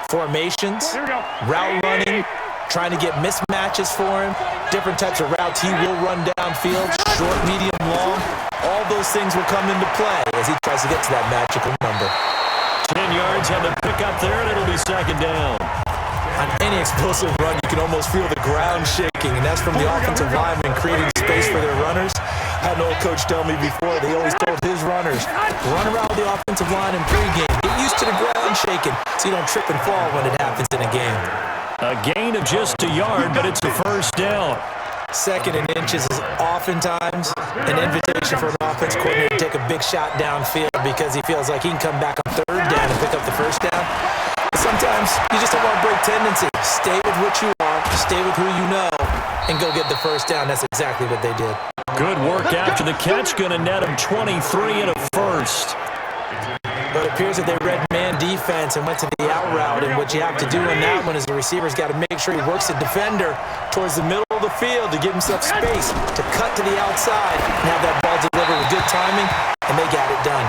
C: Formations, route running, trying to get mismatches for him, different types of routes he will run downfield, short, medium, long. All those things will come into play as he tries to get to that magical number.
B: 10 yards on the pickup there, and it'll be second down.
C: On any explosive run, you can almost feel the ground shaking, and that's from the offensive linemen creating space for their runners. I had an old coach tell me before, they always told his runners, run around the offensive line in pregame. Get used to the ground shaking so you don't trip and fall when it happens in a game.
B: A gain of just a yard, but it's a first down.
C: Second and inches is oftentimes an invitation for an offense coordinator to take a big shot downfield because he feels like he can come back on third down and pick up the first down. Sometimes you just don't want to break tendency. Stay with what you are, stay with who you know, and go get the first down. That's exactly what they did.
B: Good work after the catch. Going to net him 23 and a first.
C: But it appears that they read man defense and went to the out route, and what you have to do in that one is the receiver's got to make sure he works the defender towards the middle of the field to give himself space to cut to the outside and have that ball delivered with good timing, and they got it done.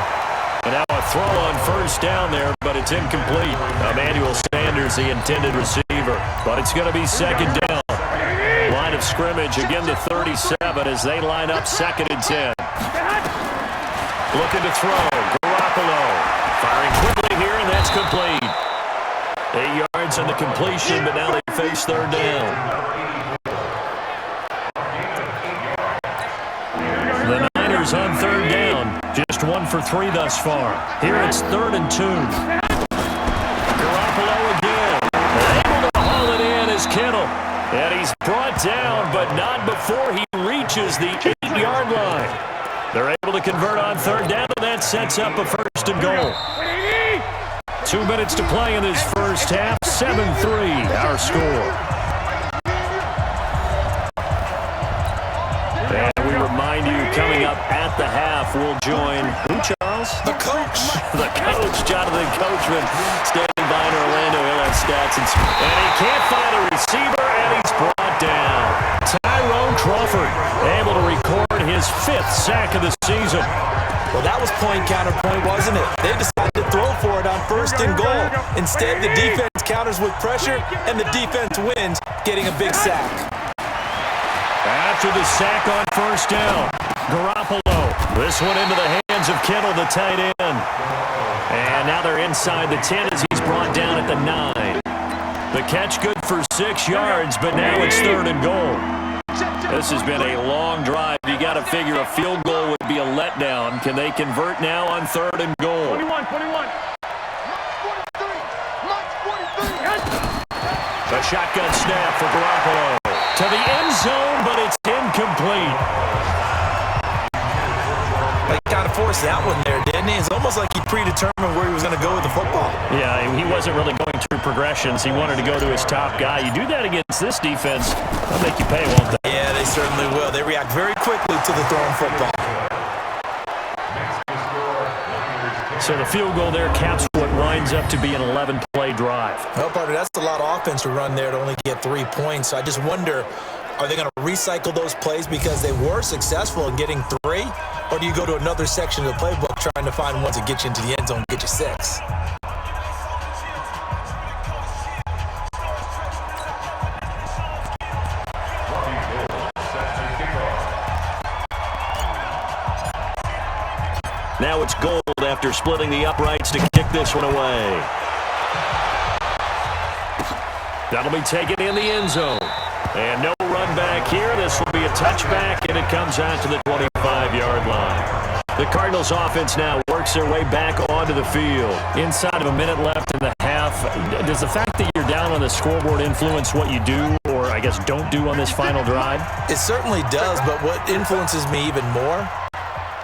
B: And now a throw on first down there, but it's incomplete. Emmanuel Sanders, the intended receiver, but it's going to be second down. Line of scrimmage, again the 37 as they line up second and 10. Looking to throw, Garoppolo. Firing quickly here, and that's complete. 8 yards on the completion, but now they face third down. The Niners on third down. Just 1 for 3 thus far. Here it's 3rd and 2. Garoppolo again. Able to haul it in is Kittle. And he's brought down, but not before he reaches the 8-yard line. They're able to convert on third down, and that sets up a first and goal. 2 minutes to play in this first half. 7-3 our score. And we remind you, coming up at the half, we'll join who, Charles?
C: The coach.
B: The coach, Jonathan Coachman, standing by in Orlando. He'll have stats. And he can't find a receiver, and he's brought down. Tyrone Crawford able to record his 5th sack of the season.
C: Well, that was point-counterpoint, wasn't it? They decided to throw for it on 1st and goal. Instead, the defense counters with pressure, and the defense wins, getting a big sack.
B: After the sack on first down, Garoppolo. This one into the hands of Kittle, the tight end. And now they're inside the 10 as he's brought down at the 9. The catch good for 6 yards, but now it's 3rd and goal. This has been a long drive. You got to figure a field goal would be a letdown. Can they convert now on 3rd and goal?
D: 21.
B: A shotgun snap for Garoppolo. To the end zone, but it's incomplete.
C: He kind of forced that one there, didn't he? It's almost like he predetermined where he was going to go with the football.
B: Yeah, he wasn't really going through progressions. He wanted to go to his top guy. You do that against this defense, they'll make you pay, won't they?
C: Yeah, they certainly will. They react very quickly to the thrown football.
B: So the field goal there caps what winds up to be an 11-play drive.
C: Well, partner, that's a lot of offense to run there to only get 3 points. So I just wonder, are they going to recycle those plays because they were successful in getting 3? Or do you go to another section of the playbook trying to find ones that get you into the end zone and get you 6?
B: Now it's Gold after splitting the uprights to kick this one away. That'll be taken in the end zone. And no run back back here. This will be a touchback, and it comes out to the 25-yard line. The Cardinals offense now works their way back onto the field. Inside of a minute left in the half, does the fact that you're down on the scoreboard influence what you do, or I guess don't do on this final drive?
C: It certainly does, but what influences me even more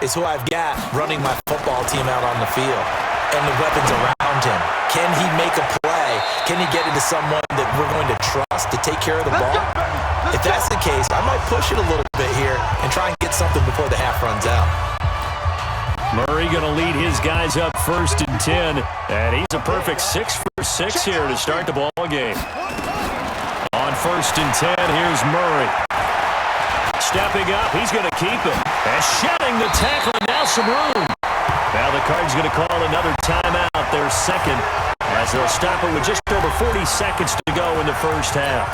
C: is who I've got running my football team out on the field and the weapons around him. Can he make a play? Can he get into someone that we're going to trust to take care of the ball? If that's the case, I might push it a little bit here and try and get something before the half runs out.
B: Murray going to lead his guys up 1st and 10, and he's a perfect 6 for 6 here to start the ball game. On 1st and 10, here's Murray. Stepping up, he's going to keep it. And shedding the tackle, and now some room. Now the Cards going to call another timeout, their second, as they'll stop it with just over 40 seconds to go in the first half.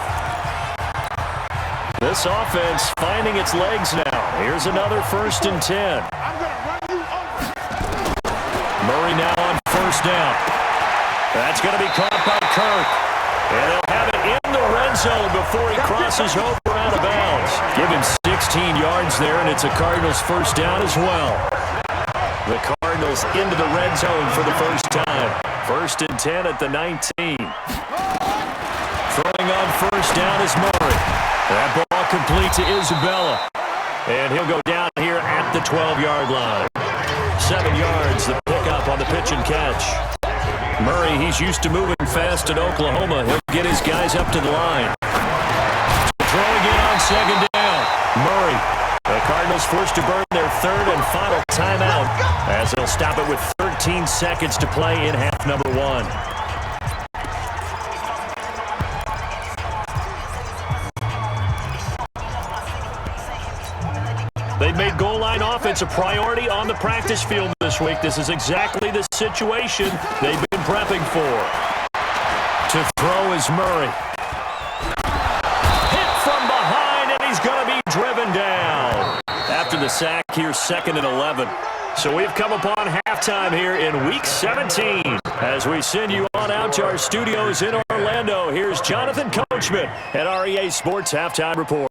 B: This offense finding its legs now. Here's another 1st and 10. Murray now on 1st down. That's going to be caught by Kirk. And they'll have it in the red zone before he crosses over out of bounds. Give him 16 yards there, and it's a Cardinals 1st down as well. The Cardinals into the red zone for the first time. 1st and 10 at the 19. Throwing on 1st down is Murray. That ball complete to Isabella. And he'll go down here at the 12-yard line. 7 yards, the pickup on the pitch and catch. Murray, he's used to moving fast at Oklahoma. He'll get his guys up to the line. Throwing in on 2nd down. Murray. The Cardinals forced to burn their 3rd and final timeout as they'll stop it with 13 seconds to play in half number 1. They've made goal line offense a priority on the practice field this week. This is exactly the situation they've been prepping for. To throw is Murray. Hit from behind, and he's going to be driven down. After the sack, here's 2nd and 11. So we've come upon halftime here in Week 17. As we send you on out to our studios in Orlando, here's Jonathan Coachman at REA Sports Halftime Report.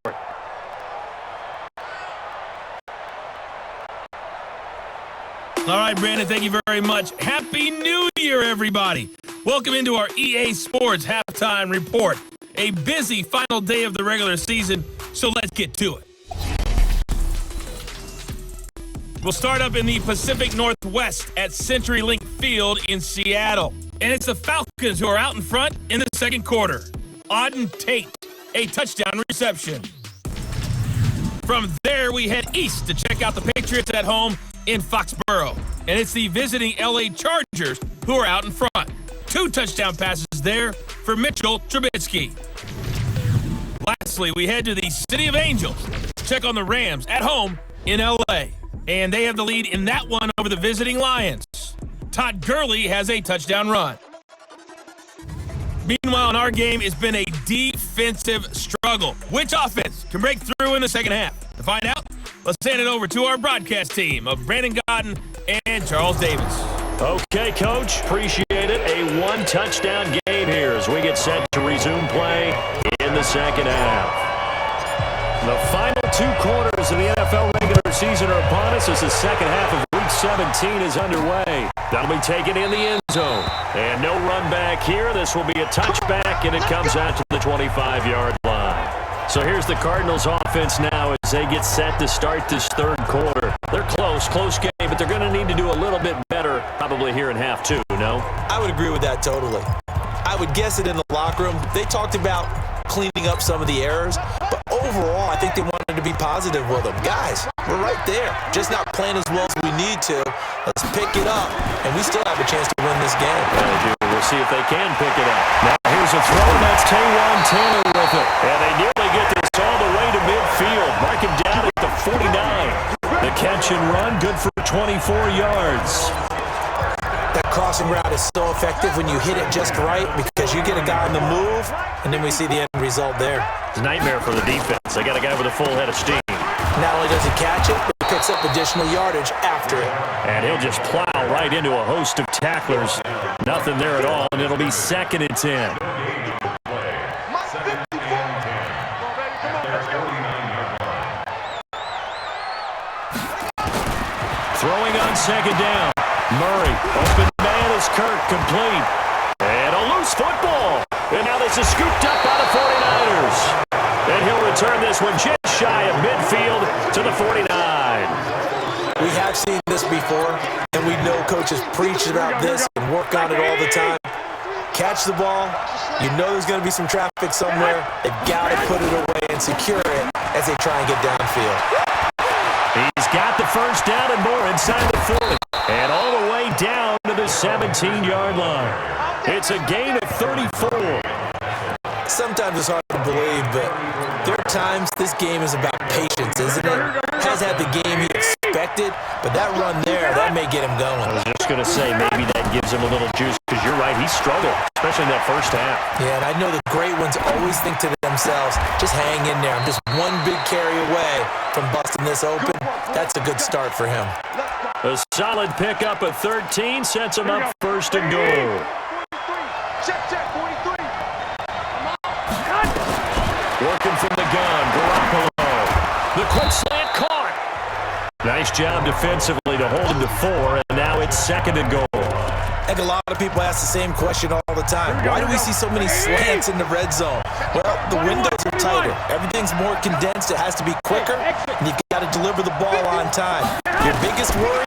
A: All right, Brandon, thank you very much. Happy New Year, everybody. Welcome into our EA Sports Halftime Report. A busy final day of the regular season, so let's get to it. We'll start up in the Pacific Northwest at CenturyLink Field in Seattle. And it's the Falcons who are out in front in the second quarter. Auden Tate, a touchdown reception. From there, we head east to check out the Patriots at home in Foxborough. And it's the visiting LA Chargers who are out in front. 2 touchdown passes there for Mitchell Trubisky. Lastly, we head to the City of Angels to check on the Rams at home in LA. And they have the lead in that one over the visiting Lions. Todd Gurley has a touchdown run. Meanwhile, in our game, it's been a defensive struggle. Which offense can break through in the second half? To find out, let's hand it over to our broadcast team of Brandon Godden and Charles Davis.
B: Okay, Coach, appreciate it. A 1-touchdown game here as we get set to resume play in the second half. The final 2 quarters of the NFL regular season are upon us as the second half of Week 17 is underway. That'll be taken in the end zone. And no run back here. This will be a touchback, and it comes out to the 25-yard line. So here's the Cardinals offense now as they get set to start this third quarter. They're close game, but they're going to need to do a little bit better probably here in half 2, no?
C: I would agree with that totally. I would guess it in the locker room. They talked about cleaning up some of the errors, but overall, I think they wanted to be positive with them. Guys, we're right there. Just not playing as well as we need to. Let's pick it up, and we still have a chance to win this game.
B: We'll see if they can pick it up. Now here's a throw, and that's Taywan Taylor with it. And they nearly get this all the way to midfield. Mark him down at the 49. The catch and run, good for 24 yards.
C: That crossing route is so effective when you hit it just right because you get a guy on the move, and then we see the end result there.
B: It's a nightmare for the defense. They got a guy with a full head of steam.
C: Not only does he catch it, but he picks up additional yardage after it.
B: And he'll just plow right into a host of tacklers. Nothing there at all, and it'll be 2nd and 10. second down. Murray, open man is Kirk, complete. And a loose football. And now this is scooped up by the 49ers. And he'll return this one just shy of midfield to the 49.
C: We have seen this before, and we know coaches preach about this and work on it all the time. Catch the ball. You know there's going to be some traffic somewhere. They've got to put it away and secure it as they try and get downfield.
B: He's got the first down and more inside the 40. And all the way down to the 17-yard line. It's a gain of 34.
C: Sometimes it's hard to believe, but there are times this game is about patience, isn't it? Has had the game he expected, but that run there, that may get him going.
B: I was just going to say, maybe that gives him a little juice, because you're right, he struggled, especially in that first half.
C: Yeah, and I know the great ones always think to themselves, just hang in there. I'm just one big carry away from busting this open. That's a good start for him.
B: A solid pickup at 13 sets him up first and goal.
D: Check, 43.
B: Working from the gun, Garoppolo. The quick slant caught. Nice job defensively to hold him to 4, and now it's second and goal.
C: I think a lot of people ask the same question all the time. Why do we see so many slants in the red zone? Well, the windows are tighter. Everything's more condensed. It has to be quicker, and you've got to deliver the ball on time. Your biggest worry?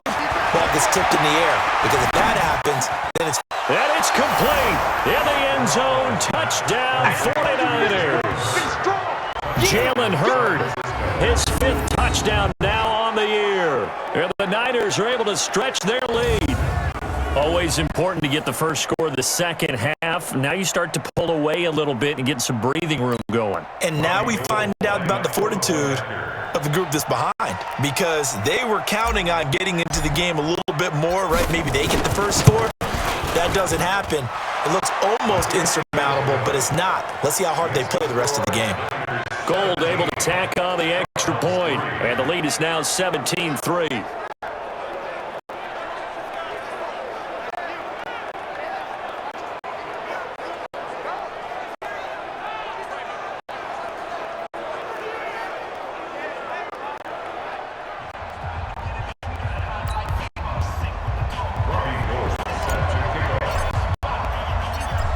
C: Ball gets tipped in the air, because if that happens, then it's...
B: And it's complete. In the end zone, touchdown 49ers. Jalen Hurd, his 5th touchdown now on the year. And the Niners are able to stretch their lead. Always important to get the first score of the second half. Now you start to pull away a little bit and get some breathing room going.
C: And now we find out about the fortitude of the group that's behind, because they were counting on getting into the game a little bit more, right? Maybe they get the first score. That doesn't happen. It looks almost insurmountable, but it's not. Let's see how hard they play the rest of the game.
B: Gold able to tack on the extra point, and the lead is now 17-3.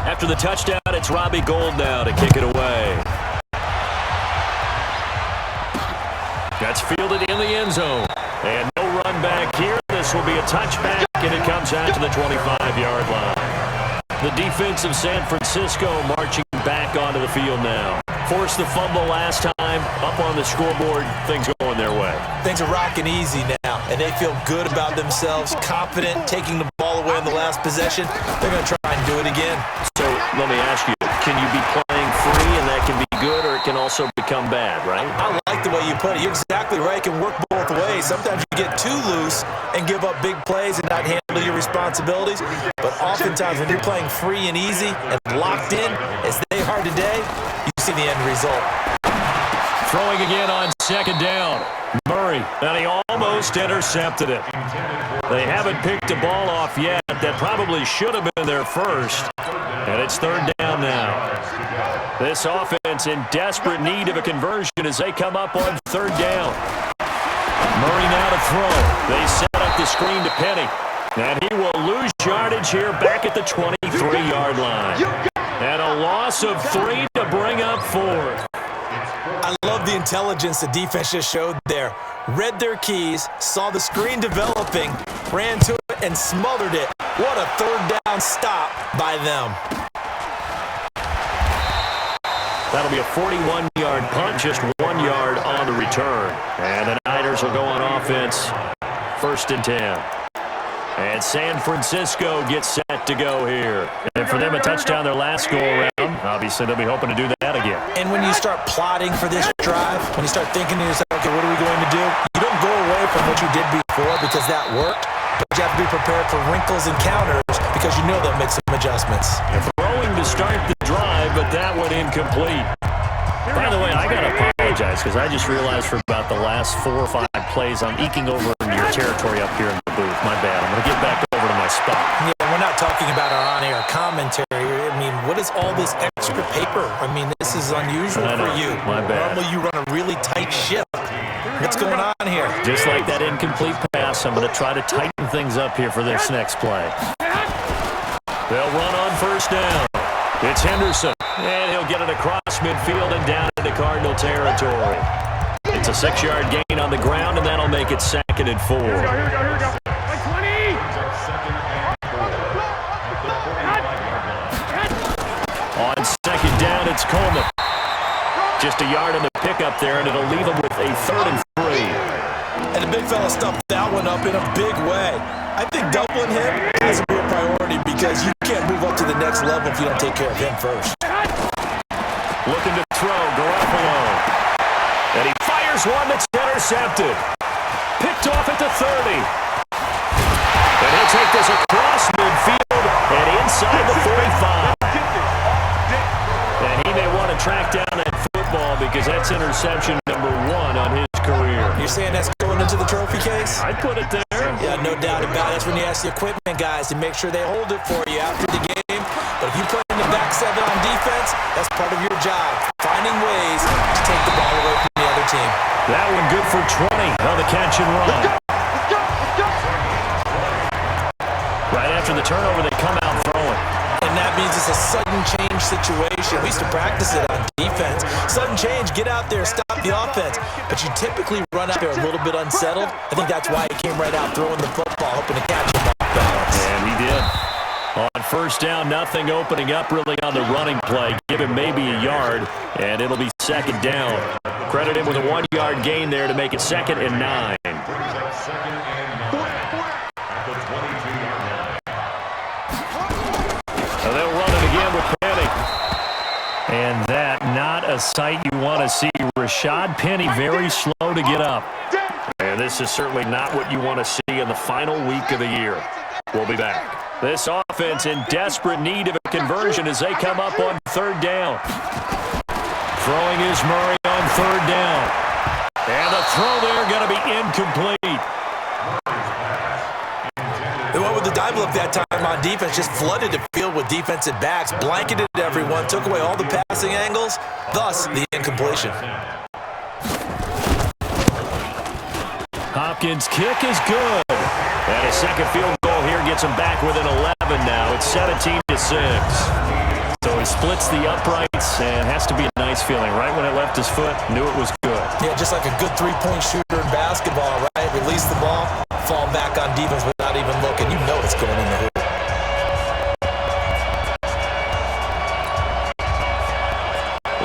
B: After the touchdown, it's Robbie Gould now to kick it away. That's fielded in the end zone. And no run back here. This will be a touchback, and it comes out to the 25-yard line. The defense of San Francisco marching back onto the field now. Forced the fumble last time, up on the scoreboard, things going their way.
C: Things are rocking easy now, and they feel good about themselves, confident, taking the ball away in the last possession. They're going to try and do it again.
B: So let me ask you, can you be playing free and that can be good, or it can also become bad, right?
C: I like the way you put it. You're exactly right. It can work both ways. Sometimes you get too loose and give up big plays and not handle your responsibilities. But oftentimes when you're playing free and easy and locked in, as they are today, you see the end result.
B: Throwing again on second down. Murray, and he almost intercepted it. They haven't picked a ball off yet. That probably should have been their first. And it's third down now. This offense in desperate need of a conversion as they come up on third down. Murray now to throw. They set up the screen to Penny. And he will lose yardage here back at the 23-yard line. And a loss of 3 to bring up 4.
C: I love the intelligence the defense just showed there. Read their keys, saw the screen developing, ran to it, and smothered it. What a third down stop by them.
B: That'll be a 41-yard punt, just 1 yard on the return. And the Niners will go on offense, 1st and 10. And San Francisco gets set to go here. And for them, a touchdown their last go-around. Obviously, they'll be hoping to do that again.
C: And when you start plotting for this drive, when you start thinking to yourself, okay, what are we going to do? You don't go away from what you did before because that worked, but you have to be prepared for wrinkles and counters because you know they'll make some adjustments.
B: And throwing to start the drive, but that went incomplete. By the way, I got to apologize because I just realized for about the last 4 or 5 plays, I'm eking over into your territory up here in the booth. My bad. I'm going to get back over to my spot.
C: Yeah, we're not talking about our on-air commentary. I mean, what is all this extra paper? I mean, this is unusual for you.
B: My bad.
C: Normally you run a really tight ship. What's going on here?
B: Just like that incomplete pass, I'm going to try to tighten things up here for this next play. They'll run on first down. It's Henderson, and he'll get it across midfield and down into Cardinal territory. It's a 6-yard gain on the ground, and that'll make it 2nd and 4.
D: Here we go. Like 20.
B: On 2nd down, it's Coleman. Just a yard on the pickup there, and it'll leave him with a 3rd and 3.
C: And the big fella stuffed that one up in a big way. I think doubling him has to be a priority because you can't move up to the next level if you don't take care of him first.
B: Looking to throw, Garoppolo. And he fires one that's intercepted. Picked off at the 30. And he'll take this across midfield and inside the 45. And he may want to track down that football because that's interception number 1 on his career.
C: You're saying that's going into the trophy case?
B: I'd put it there.
C: Yeah, no doubt about it. That's when you ask the equipment guys to make sure they hold it for you after the game. But if you play in the back 7 on defense, that's part of your job, finding ways to take the ball away from the other team.
B: That one good for 20 on the catch and run. Right after the turnover, they come out throwing.
C: And that means it's a sudden change situation. We used to practice it on defense. Sudden change, get out there, stop the offense. But you typically run out there a little bit unsettled. I think that's why he came right out throwing the football, hoping to catch him off balance.
B: And he did. On first down, nothing opening up really on the running play. Give him maybe a yard, and it'll be 2nd down. Credit him with a 1-yard gain there to make it 2nd and 9. So they'll run it again with Penny. And that, not a sight you want to see. Rashad Penny very slow to get up. And this is certainly not what you want to see in the final week of the year. We'll be back. This offense in desperate need of a conversion as they come up on 3rd down. Throwing is Murray on 3rd down. And the throw there going to be incomplete.
C: They went with the dive look that time on defense, just flooded the field with defensive backs, blanketed everyone, took away all the passing angles, thus the incompletion.
B: Hopkins' kick is good. And a 2nd field goal here gets him back within 11 now. It's 17-6. So he splits the uprights and has to be a nice feeling. Right when it left his foot, knew it was good.
C: Yeah, just like a good 3-point shooter in basketball, right? Release the ball, fall back on defense without even looking. You know it's going in the hoop.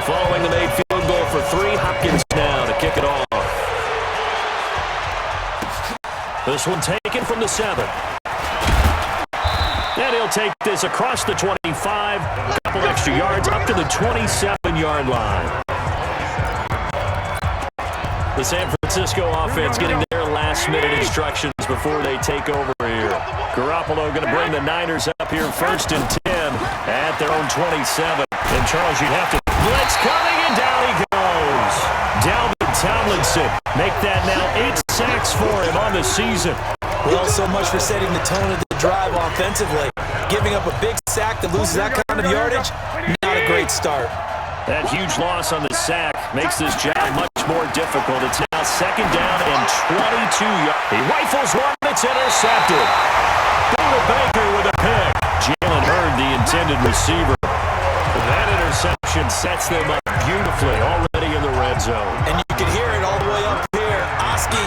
B: Following the made field goal for 3, Hopkins now to kick it off. This one taken from the 7. And he'll take this across the 25, a couple extra yards up to the 27-yard line. The San Francisco offense getting their last-minute instructions before they take over here. Garoppolo going to bring the Niners up here 1st and 10 at their own 27. And Charles, you'd have to blitz coming, and down he goes. Dalvin Tomlinson make that now 8 sacks for him on the season.
C: Well, so much for setting the tone of the drive offensively. Giving up a big sack that loses that kind of yardage, not a great start.
B: That huge loss on the sack makes this job much more difficult. It's now 2nd down and 22 yards. He rifles one that's intercepted. Buda Baker with a pick. Jalen Hurd, the intended receiver. That interception sets them up beautifully already in the red zone.
C: And you can hear it all the way up here. Oski,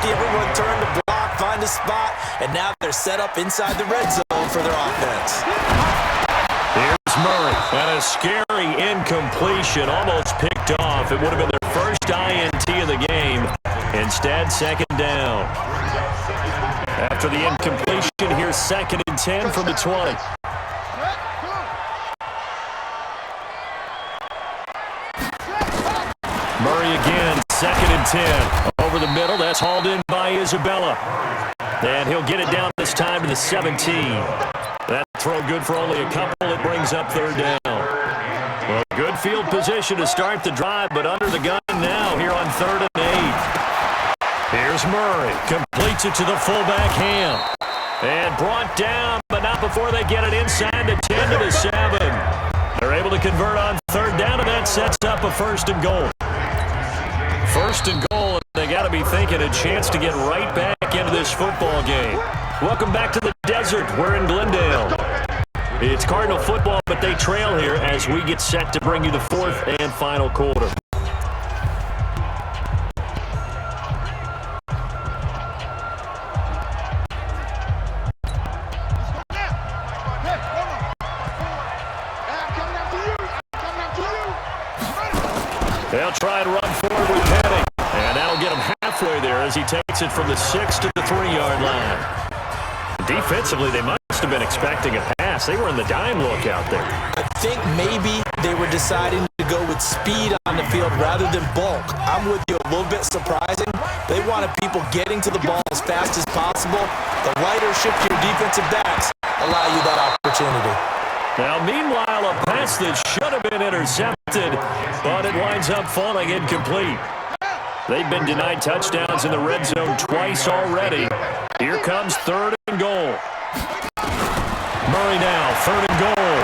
C: everyone turned to block, find a spot, and now they're set up inside the red zone for their offense.
B: Here's Murray, and a scary incompletion, almost picked off. It would have been their first INT of the game. Instead, 2nd down. After the incompletion, here's 2nd and 10 from the 20. Murray again, 2nd and 10. Over the middle, that's hauled in by Isabella. And he'll get it down this time to the 17. That throw good for only a couple. It brings up 3rd down. Well, good field position to start the drive, but under the gun now here on 3rd and 8. Here's Murray. Completes it to the fullback, Ham. And brought down, but not before they get it inside the 10 to the 7. They're able to convert on 3rd down, and that sets up a 1st and goal. 1st and goal, and they got to be thinking a chance to get right back into this football game. Welcome back to the desert. We're in Glendale. It's Cardinal football, but they trail here as we get set to bring you the fourth and final quarter. They'll try and run forward with Penny. And that'll get him halfway there as he takes it from the 6 to the 3-yard line. Defensively, they must have been expecting a pass. They were in the dime look out there.
C: I think maybe they were deciding to go with speed on the field rather than bulk. I'm with you, a little bit surprising. They wanted people getting to the ball as fast as possible. The lighter shiftier defensive backs allow you that opportunity.
B: Now, meanwhile, a pass that should have been intercepted, but it winds up falling incomplete. They've been denied touchdowns in the red zone twice already. Here comes 3rd and goal. Murray now, 3rd and goal.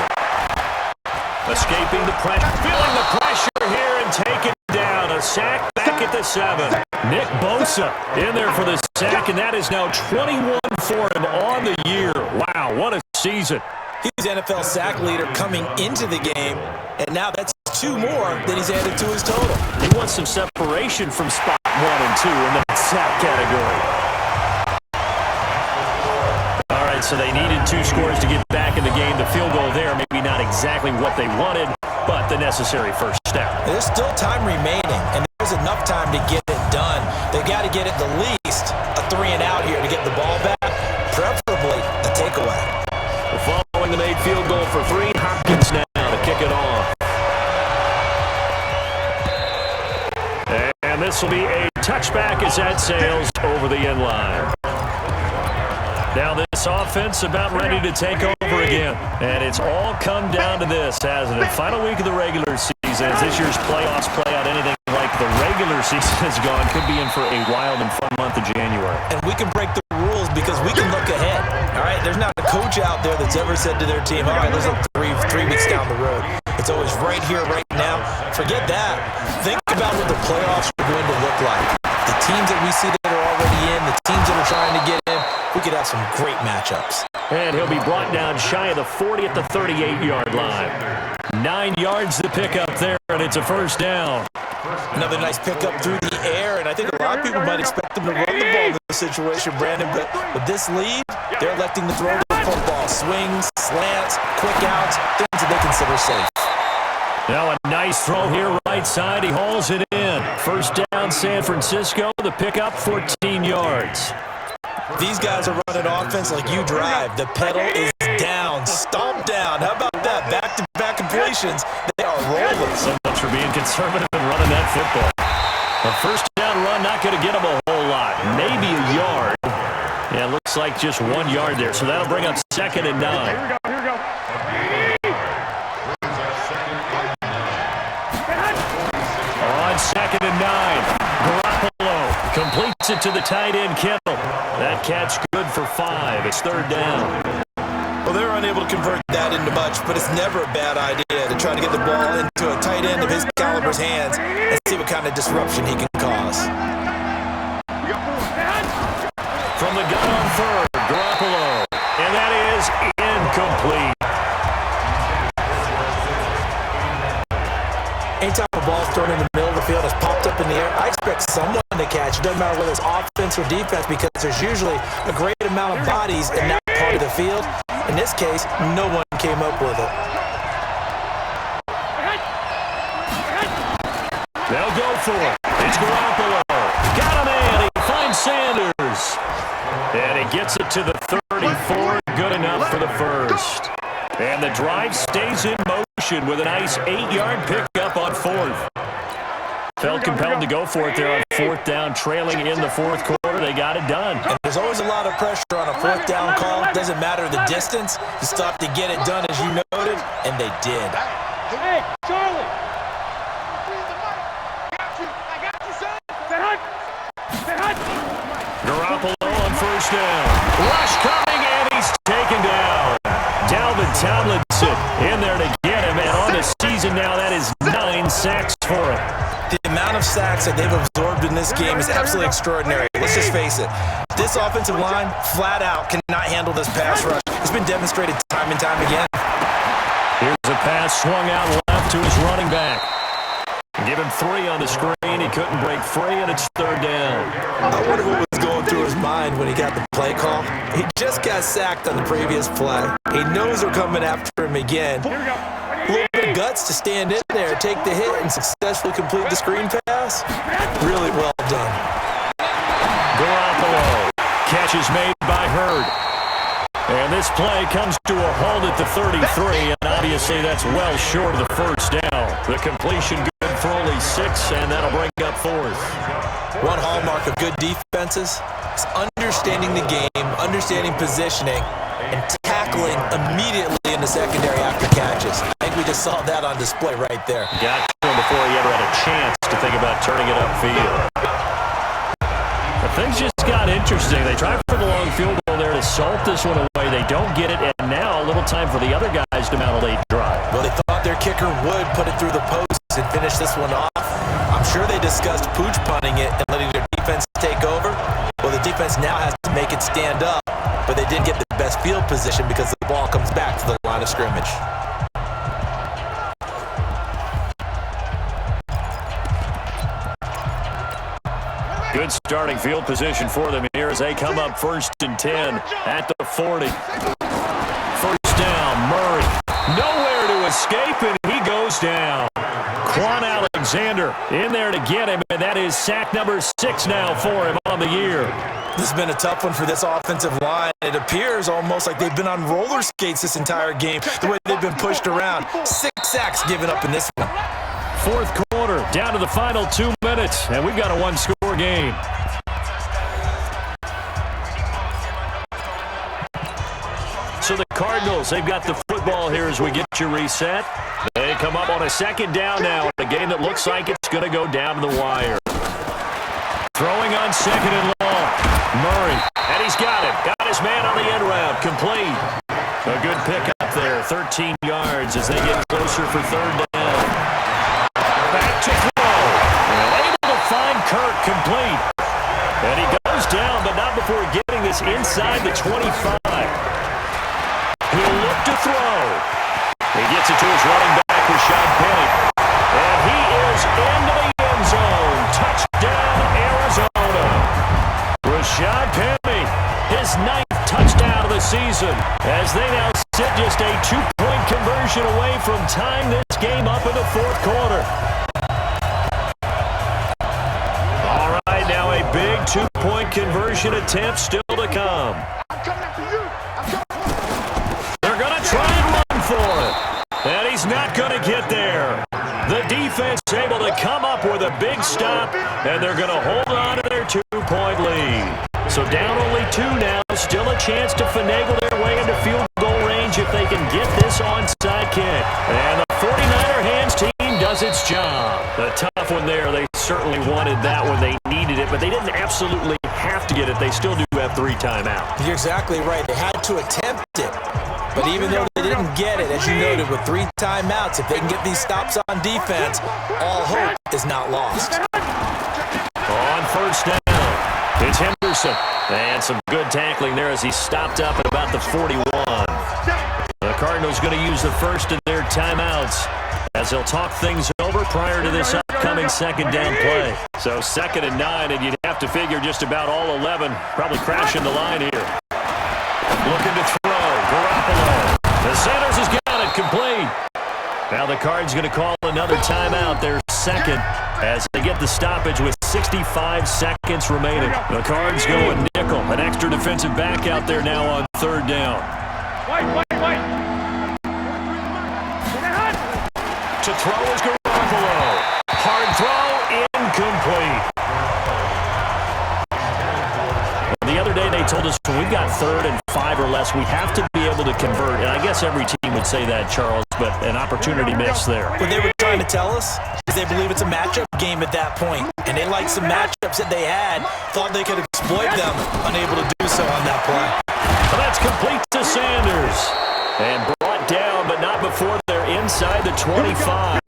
B: Escaping the pressure, feeling the pressure here and taken down. A sack back at the 7. Nick Bosa in there for the sack, and that is now 21 for him on the year. Wow, what a season.
C: He's NFL sack leader coming into the game, and now that's 2 more that he's added to his total.
B: He wants some separation from spot 1 and 2 in that sack category. All right, so they needed 2 scores to get back in the game. The field goal there, maybe not exactly what they wanted, but the necessary first step.
C: There's still time remaining, and there's enough time to get it done. They got to get at the least a 3 and out here to get the ball back, preferably a takeaway.
B: Following the made field goal for 3, Hopkins now to kick it off. And this will be a touchback as that sails over the end line. Now this offense about ready to take over again. And it's all come down to this, hasn't it? Final week of the regular season. As this year's playoffs play out anything like the regular season has gone, could be in for a wild and fun month of January.
C: And we can break the rules because we can look ahead. All right, there's not a coach out there that's ever said to their team, all right, let's look three weeks down the road. It's always right here, right now. Forget that. Think about what the playoffs are going to look like. The teams that we see that are already in, the teams that are trying to get in, we could have some great matchups.
B: And he'll be brought down shy of the 40 at the 38-yard line. 9 yards to pick up there, and it's a first down.
C: Another nice pickup through the air, and I think a lot of people might expect them to run the ball in this situation, Brandon, but with this lead, they're electing to throw the football. Swings, slants, quick outs, things that they consider safe.
B: Now a nice throw here right side. He hauls it in. First down, San Francisco. The pickup, 14 yards.
C: These guys are running offense like you drive. The pedal is down, stomp down. How about that? Back-to-back completions. They are rolling.
B: So much for being conservative and running that football. A first down run, not going to get him a whole lot. Maybe a yard. Yeah, it looks like just 1 yard there. So that'll bring up 2nd and 9.
D: Here we go.
B: On 2nd and 9, Garoppolo completes it to the tight end, Kittle. That catch good for 5. It's 3rd down.
C: Well, they're unable to convert that into much, but it's never a bad idea to try to get the ball into a tight end of his caliber's hands and see what kind of disruption he can cause.
B: From the gun on 3rd, Garoppolo. And that is incomplete.
C: Anytime a ball's thrown in the middle of the field, it's popped up in the air, I expect someone to catch. It doesn't matter whether it's offense or defense because there's usually a great amount of bodies in that part of the field. In this case, no one came up with it.
B: They'll go for it. It's Garoppolo. Got him in. He finds Sanders. And he gets it to the 34. Good enough for the first. And the drive stays in motion with a nice 8-yard pickup on 4th. Felt compelled to go for it there on 4th down, trailing in the 4th quarter. They got it done.
C: And there's always a lot of pressure on a 4th down call. Doesn't matter the distance. You stop to get it done, as you noted, and they did.
D: Hey, Charlie. I got you, son.
B: Garoppolo on 1st down. Rush coming, and he's taken down. Dalvin Tomlinson in there to get him, and on the season now, that is 9 sacks for him.
C: The amount of sacks that they've absorbed in this game is absolutely extraordinary. Let's let's just face it. This offensive line, flat out, cannot handle this pass rush. It's been demonstrated time and time again.
B: Here's a pass swung out left to his running back. Give him 3 on the screen. He couldn't break free, and it's 3rd down.
C: I wonder what was going through his mind when he got the play call. He just got sacked on the previous play. He knows they're coming after him again. A little bit of guts to stand in there, take the hit, and successfully complete the screen pass. Really well done.
B: Garoppolo. Catch is made by Hurd. And this play comes to a halt at the 33, and obviously that's well short of the first down. The completion good for only 6, and that'll bring up 4th.
C: One hallmark of good defenses is understanding the game, understanding positioning, and tackling immediately in the secondary after catches. I think we just saw that on display right there.
B: Got to him before he ever had a chance to think about turning it upfield. But things just got interesting. They tried for the long field goal there to salt this one away. They don't get it, and now a little time for the other guys to mount a late drive.
C: Well, they thought their kicker would put it through the post and finish this one off. I'm sure they discussed pooch punting it and letting their defense take over. Well, the defense now has to make it stand up, but they did get the best field position because the ball comes back to the line of scrimmage.
B: Good starting field position for them here as they come up 1st and 10 at the 40. 1st down, Murray. Nowhere to escape, and he goes down. Quan Alexander in there to get him, and that is sack number 6 now for him on the year.
C: This has been a tough one for this offensive line. It appears almost like they've been on roller skates this entire game, the way they've been pushed around. 6 sacks given up in this one.
B: 4th quarter, down to the final 2 minutes, and we've got a 1-score game. So the Cardinals, they've got the football here as we get you reset. They come up on a 2nd down now in a game that looks like it's going to go down to the wire. Throwing on 2nd and long. Murray, and he's got it. Got his man on the end route, complete. A good pickup there, 13 yards as they get closer for 3rd down. Back to throw. Able to find Kirk, complete. And he goes down, but not before getting this inside the 25. He'll look to throw. He gets it to his running back, Rashad Penny. And he is into the end zone. Touchdown, Arizona. Rashad Penny, his 9th touchdown of the season, as they now sit just a 2-point conversion away from tying this game up in the 4th quarter. All right, now a big 2-point conversion attempt still to come. They're going to try and run for it. And he's not going to get there. The defense able to come up with a big stop, and they're going to hold on to their 2-point lead. So down only 2 now, still a chance to finagle their way into field goal range if they can get this onside kick. And the 49er hands team does its job. A tough one there. They certainly wanted that one. They needed it, but they didn't absolutely have to get it. They still do have 3 timeouts.
C: You're exactly right. They had to attempt it. But even though they didn't get it, as you noted, with 3 timeouts, if they can get these stops on defense, all hope is not lost.
B: On 1st down, it's Henderson. And some good tackling there as he stopped up at about the 41. The Cardinals going to use the first of their timeouts as they'll talk things over prior to this upcoming 2nd down play. So 2nd and 9, and you'd have to figure just about all 11 probably crashing the line here. Looking to throw. Garoppolo. The Sanders has got it, complete. Now the Cards going to call another timeout, their 2nd, as they get the stoppage with 65 seconds remaining. The Cards going nickel, an extra defensive back out there now on 3rd down. To throw is Garoppolo. Hard throw, incomplete. The other day they told us when we've got 3rd and 5 or less, we have to be able to convert. And I guess every team would say that, Charles, but an opportunity missed there.
C: What they were trying to tell us is they believe it's a matchup game at that point. And they liked some matchups that they had, thought they could exploit them, unable to do so on that play.
B: Well, that's complete to Sanders. And brought down, but not before they're inside the 25.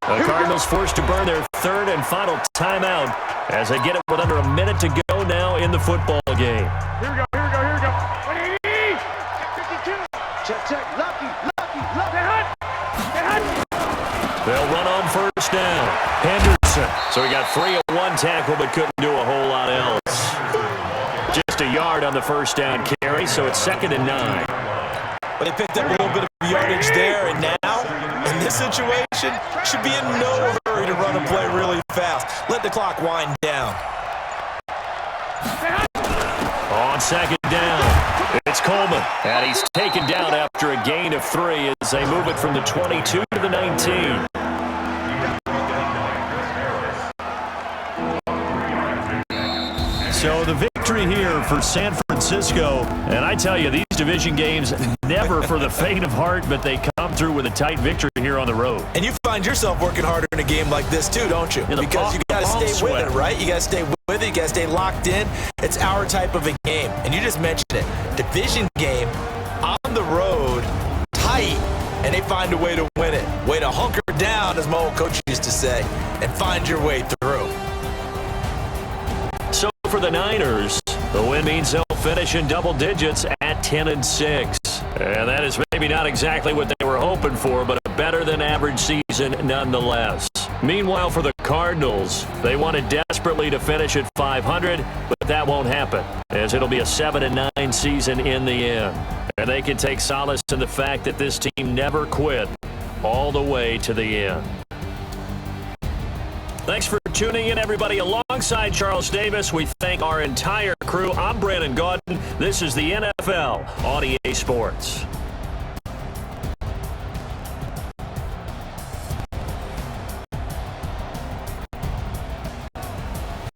B: The Cardinals forced to burn their 3rd and final timeout as they get it with under a minute to go now in the football game.
D: Here we go, here we go, here we go. 180! 52! Check, lucky, they hunt!
B: They'll run on first down. Henderson. So he got free of one tackle but couldn't do a whole lot else. Just a yard on the first down carry, so it's 2nd and 9.
C: But they picked up a little bit of yardage there, and now, in this situation, should be in no hurry to run a play really fast. Let the clock wind down.
B: On 2nd down, it's Coleman. And he's taken down after a gain of 3 as they move it from the 22 to the 19. So the victory here for San Francisco. And I tell you, these division games, never for the faint of heart, but they come through with a tight victory here on the road.
C: And you find yourself working harder in a game like this too, don't you? Because you got to stay with it, right? You got to stay with it. You got to stay locked in. It's our type of a game. And you just mentioned it. Division game, on the road, tight, and they find a way to win it. Way to hunker down, as my old coach used to say, and find your way through.
B: So for the Niners, the win means they'll finish in double digits at 10-6. And that is maybe not exactly what they were hoping for, but a better than average season nonetheless. Meanwhile, for the Cardinals, they wanted desperately to finish at 500, but that won't happen, as it'll be a 7-9 season in the end. And they can take solace in the fact that this team never quit all the way to the end. Thanks for tuning in, everybody. Alongside Charles Davis, we thank our entire crew. I'm Brandon Gaudin. This is the NFL on EA Sports.